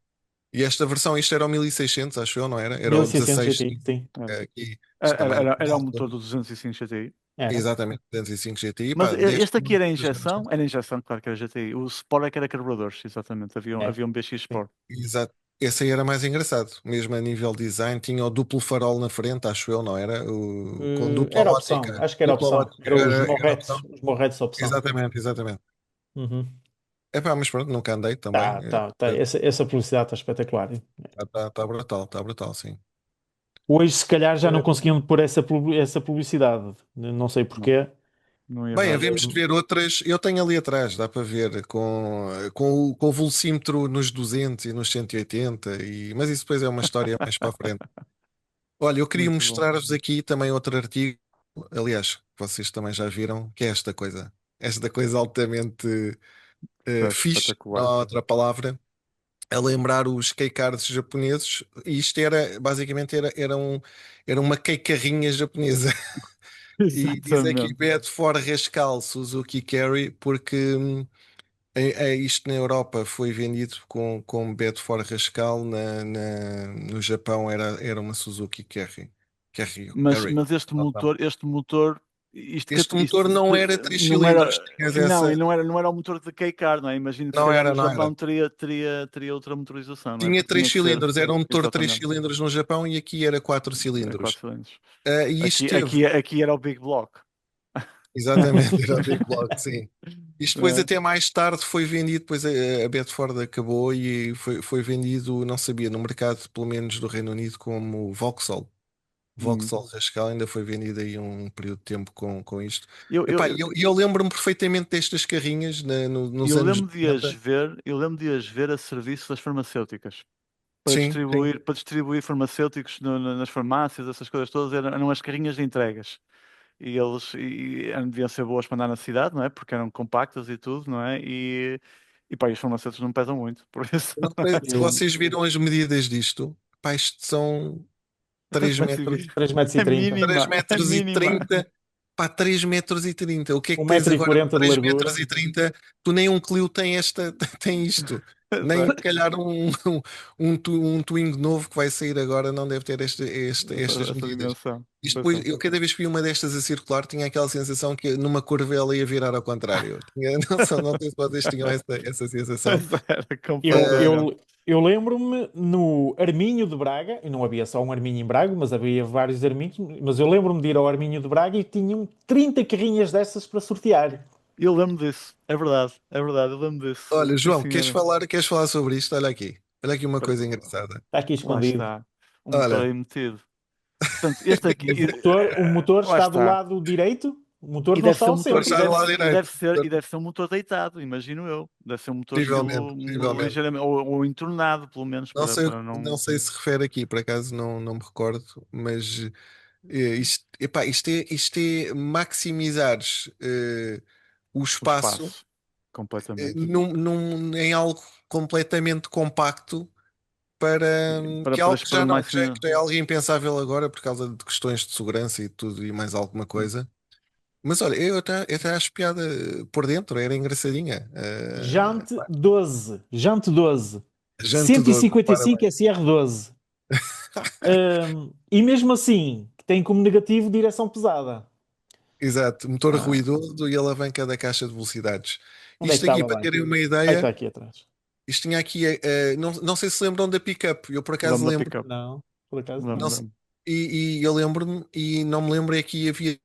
e esta versão, isto era o 1600, acho eu, não era? Era o 1600 16, GTI, sim. aqui, isto Era, também. era o motor do 205 GTI. Era. Exatamente, 205 GTI, Mas pá, desde este aqui era das grandes. injeção? Era injeção, claro que era GTI. O Sport é que era carburadores, exatamente. É, Havia um BX sim. Sport. Exato. Esse aí era mais engraçado, mesmo a nível design. Tinha o duplo farol na frente, acho eu, não era? Com dupla Era opção, ótica. acho que era Dupla opção. ótica Era era a opção. Os Morretes opção. Exatamente, exatamente. Uhum. Epá, mas pronto, nunca andei também. Tá. Essa publicidade está espetacular. Está brutal, sim. Hoje, se calhar, já não Eh, conseguiam pôr essa publicidade. Não sei Não, porquê. não ia Bem, dar. havemos de ver outras. Eu tenho ali atrás, dá para ver, com o velocímetro nos 200 e nos 180, mas isso depois é uma história mais para a frente. Olha, eu queria Muito bom. mostrar-vos aqui também outro artigo, aliás, vocês também já viram, que é esta coisa. Esta coisa altamente fixe, não Espetacular. há outra palavra, a lembrar os keikards japoneses. E isto era, basicamente, era uma keikarrinha japonesa. E diz aqui Exatamente. Bedford Rascal Suzuki Carry, porque isto na Europa foi vendido com Bedford Rascal, no Japão era uma Suzuki Carry. Mas este motor, Este motor não era 3 não cilindros, era, tinhas não, e essa. não era o motor de K-Car, não é? Imagino que se Não calhar era, no não era. Japão teria outra motorização, não é? Tinha Porque 3 tinha que ser, cilindros, era um motor de 3 exatamente, cilindros no Japão e aqui era 4 era cilindros. 4 cilindros. E isto teve, Aqui era o Big Block. exatamente, era o Big Block, sim. Isto depois, É. até mais tarde, foi vendido, depois a Bedford acabou e foi vendido, não sabia, no mercado, pelo menos do Reino Unido, como Vauxhall. Hum. Vauxhall Rascal ainda foi vendido aí um período de tempo com isto. Eu, Epá, eu, eu lembro-me perfeitamente destas carrinhas nos eu anos lembro de as 90. ver, eu lembro de as ver a serviço das farmacêuticas. Para Sim, sim. distribuir, para distribuir farmacêuticos nas farmácias, essas coisas todas, eram as carrinhas de entregas. E deviam ser boas para andar na cidade, não é? Porque eram compactas e tudo, não é? E pá, e os farmacêuticos não pesam muito, por isso. Não sei se E vocês viram as medidas disto. Pá, isto são 3 metros, 3,20 3 metros e É 30. 3 mínima, é metros e mínima. 30. Pá, 3 metros e 30. O que é que 1 tens metro e agora com 40 de 3 largura. metros e 30? Tu nem um Clio tem tem isto. Nem se Exato. calhar um Twingo novo que vai sair agora não deve ter estas Essa medidas. dimensão. Isto Pois depois, é. eu cada vez que vi uma destas a circular, tinha aquela sensação que numa curva ela ia virar ao contrário. Não sei se vocês tinham essa sensação. Pois era, Eu, Ah, completamente. Eu lembro-me no Arminho de Braga, e não havia só um Arminho em Braga, mas havia vários Arminhos, mas eu lembro-me de ir ao Arminho de Braga e tinham 30 carrinhas dessas para sortear. Eu lembro disso, é verdade, eu lembro disso. Olha, Sim, João, queres senhora. falar, queres falar sobre isto? Olha aqui uma coisa engraçada. Está aqui Lá escondido. está, o motor Olha, aí metido. Portanto, este aqui, O motor lá está do está. lado direito, o motor E não deve está ser um ao motor, centro. está do lado direito. e deve ser um motor deitado, imagino eu. Deve ser um motor Possivelmente, estilo possivelmente. ligeiramente, ou entornado, pelo menos, para Não não. sei se refere aqui, por acaso não me recordo, mas isto é maximizares o O espaço espaço, completamente. em algo completamente compacto para Para, que é algo que para mais. que já é algo impensável agora por causa de questões de segurança e tudo e mais alguma coisa. Mas olha, eu até acho piada por dentro, era engraçadinha. Jante 12, Jante 12, para 155 bem. SR12. E mesmo assim, tem como negativo direção pesada. Exato, motor Ah, ruidoso e alavanca da caixa de velocidades. onde é que Isto aqui, estava para bem? terem uma Aí está ideia, aqui atrás. isto tinha aqui, não sei se lembram da pick-up, eu por acaso Lembro da lembro, pick-up. Não, por acaso não, não. Lembro. e eu lembro-me, e não me lembro, é que havia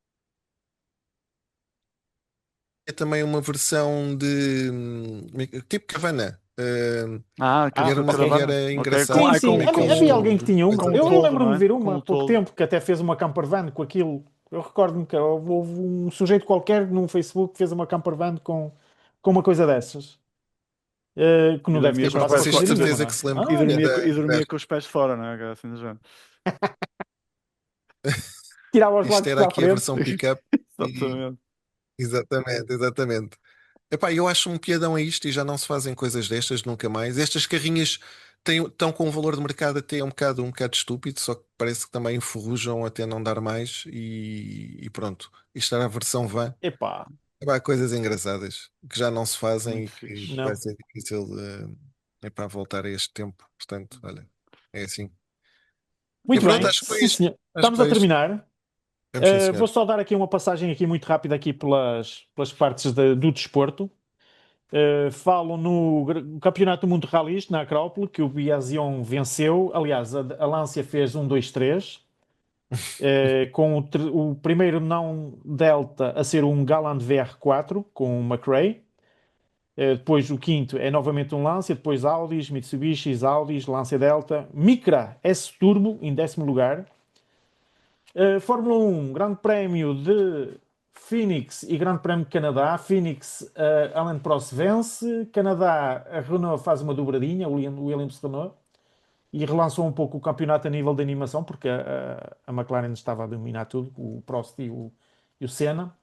também uma versão de tipo Caravana, Que Ah, era uma que ok. caravana. era Ok, engraçada, Sim, com, sim, também havia alguém que tinha com uma. um Eu toldo, lembro-me não de é? ver Com uma há o pouco toldo. tempo que até fez uma camper van com aquilo. Eu recordo-me que houve um sujeito qualquer num Facebook que fez uma camper van com uma coisa dessas. Que E não deve ter dormia com os epá, espaço pés para vocês de fazer fora. nenhuma, certeza não que é? se lembram E Olha, da- dormia com os pés fora, não é? Assim do género. tirava os isto lados era para a aqui a frente. versão pick-up e Exatamente. exatamente, exatamente. Epá, eu acho um piadão a isto e já não se fazem coisas destas nunca mais. Estas carrinhas estão com um valor de mercado até um bocado estúpido, só que parece que também enferrujam até não dar mais e pronto. Isto era a versão van. Epá, Epá, há coisas engraçadas que já não se fazem Muito e que fixe. vai não. ser difícil epá, voltar a este tempo. Portanto, olha, é assim. E Muito pronto, bem, acho que foi sim isto. senhor. Acho que Estamos a foi isto. terminar. Vamos sim, Vou senhor. só dar aqui uma passagem aqui muito rápida aqui pelas partes do desporto. Falam no Campeonato do Mundo de Rallys, na Acrópole, que o Biasion venceu. Aliás, a Lancia fez 1, 2, 3, com o primeiro não Delta a ser um Galant VR4 com o McRae. Depois o quinto é novamente um Lancia, depois Audis, Mitsubishis, Audis, Lancia Delta, Micra S Turbo em 10º lugar. Fórmula 1, Grande Prémio de Phoenix e Grande Prémio de Canadá. Phoenix, Alain Prost vence. Canadá, a Renault faz uma dobradinha, o Williams Renault, e relançou um pouco o campeonato a nível de animação, porque a McLaren estava a dominar tudo, o Prost e o Senna.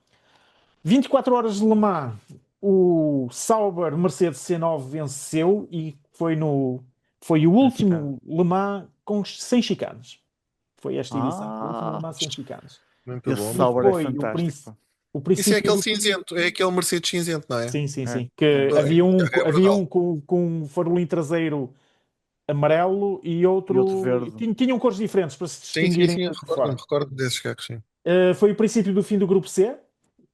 24 horas de Le Mans, o Sauber Mercedes C9 venceu e foi o Sem ficar. último Le Mans sem chicanes. Foi esta edição, o último Le Ah, Mans sem chicanes. Muito esse bom, E muito Sauber é bom. foi fantástico, pá. o Isso é princípio aquele do fim. cinzento, é aquele Mercedes cinzento, não é? Sim, sim, É, sim. Que é. havia um, É havia brutal. um com um farolim traseiro amarelo e E outro outro. verde. Tinham cores diferentes para se Sim, sim, distinguirem sim, de fora. recordo desses carros, sim. Foi o princípio do fim do grupo C,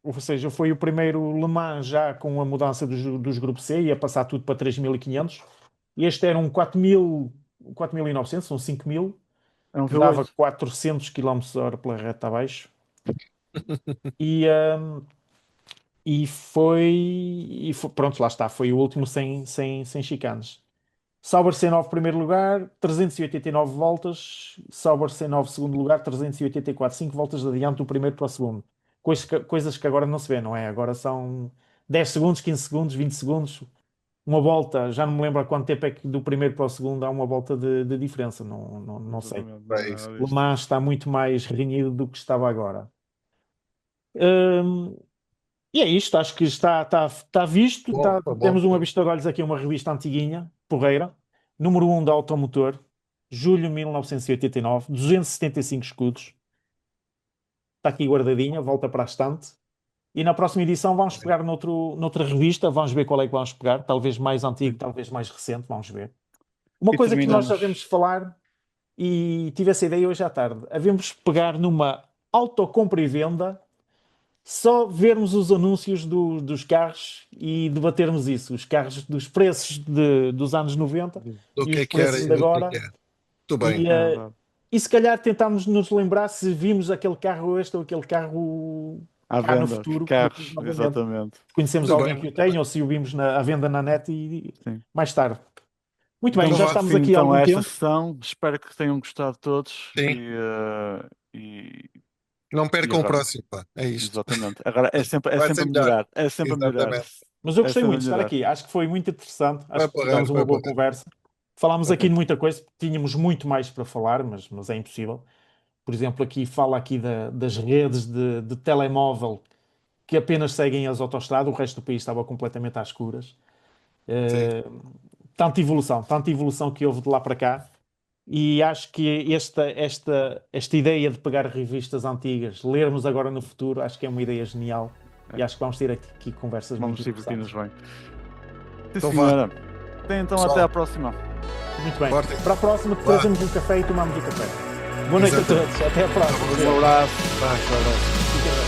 ou seja, foi o primeiro Le Mans já com a mudança dos grupos C, ia passar tudo para 3.500. Este era um 4.900, são 5.000, É um que dava V8. 400 km/h pela reta abaixo. E, um, pronto, lá está, foi o último sem chicanes. Sauber C9 primeiro lugar, 389 voltas. Sauber C9 segundo lugar, 384, 5 voltas de adiante do primeiro para o segundo. Coisas que agora não se vê, não é? Agora são 10 segundos, 15 segundos, 20 segundos. Uma volta, já não me lembro há quanto tempo é que do primeiro para o segundo há uma volta de diferença, não sei. Exatamente, não é É isso. nada O Le disto. Mans está muito mais renhido do que estava agora. Hum, e é isto, acho que está visto. Bom, tá bom. Temos uma vista de olhos aqui, uma revista antiguinha, porreira, número 1 da Automotor, julho de 1989, 275 escudos. Está aqui guardadinha, volta para a estante. E na próxima edição vamos pegar noutra revista, vamos ver qual é que vamos pegar, talvez mais antigo, talvez mais recente, vamos ver. Uma E coisa que nós terminamos. devemos falar, e tive essa ideia hoje à tarde, havemos pegar numa autocompra e venda só vermos os anúncios dos carros e debatermos isso, os carros dos preços dos anos 90 Do e que os é que era preços e de do que é agora. que é. Muito bem. E, É verdade. e se calhar tentámos nos lembrar se vimos aquele carro este ou aquele carro À cá no venda, futuro, carros, novamente. exatamente. Conhecemos Muito alguém bem, que o muito tem bem. ou se o vimos à venda na net e Sim. mais tarde. Muito bem, Damos já vá. estamos fim aqui há então algum a esta tempo. sessão. Espero que tenham gostado todos Sim. e Não percam o agora, próximo, pá. É isto. exatamente. Agora é Vai sempre ser a melhor. melhorar. É sempre a melhorar. Exatamente. Mas eu É gostei sempre a muito de estar melhorar. aqui. Acho que foi muito interessante. Acho Vai que tivemos porrar, uma vai boa porrar. conversa. Falámos aqui Ok. de muita coisa. Tínhamos muito mais para falar, mas é impossível. Por exemplo, aqui fala aqui das redes de telemóvel que apenas seguem as autoestradas. O resto do país estava completamente às escuras. Sim. Tanta evolução que houve de lá para cá. E acho que esta ideia de pegar revistas antigas, lermos agora no futuro, acho que é uma ideia genial. E acho que vamos ter aqui conversas Vamos muito divertir-nos interessantes. bem. Sim, Então vá. senhora. Então Pessoal. até à próxima. Muito bem. Forte. Para a próxima, Vá. trazemos um café e tomamos o café. Boa noite a Exatamente. todos. Até a próxima. Um abraço. Vai, vai, vai. Fiquem bem.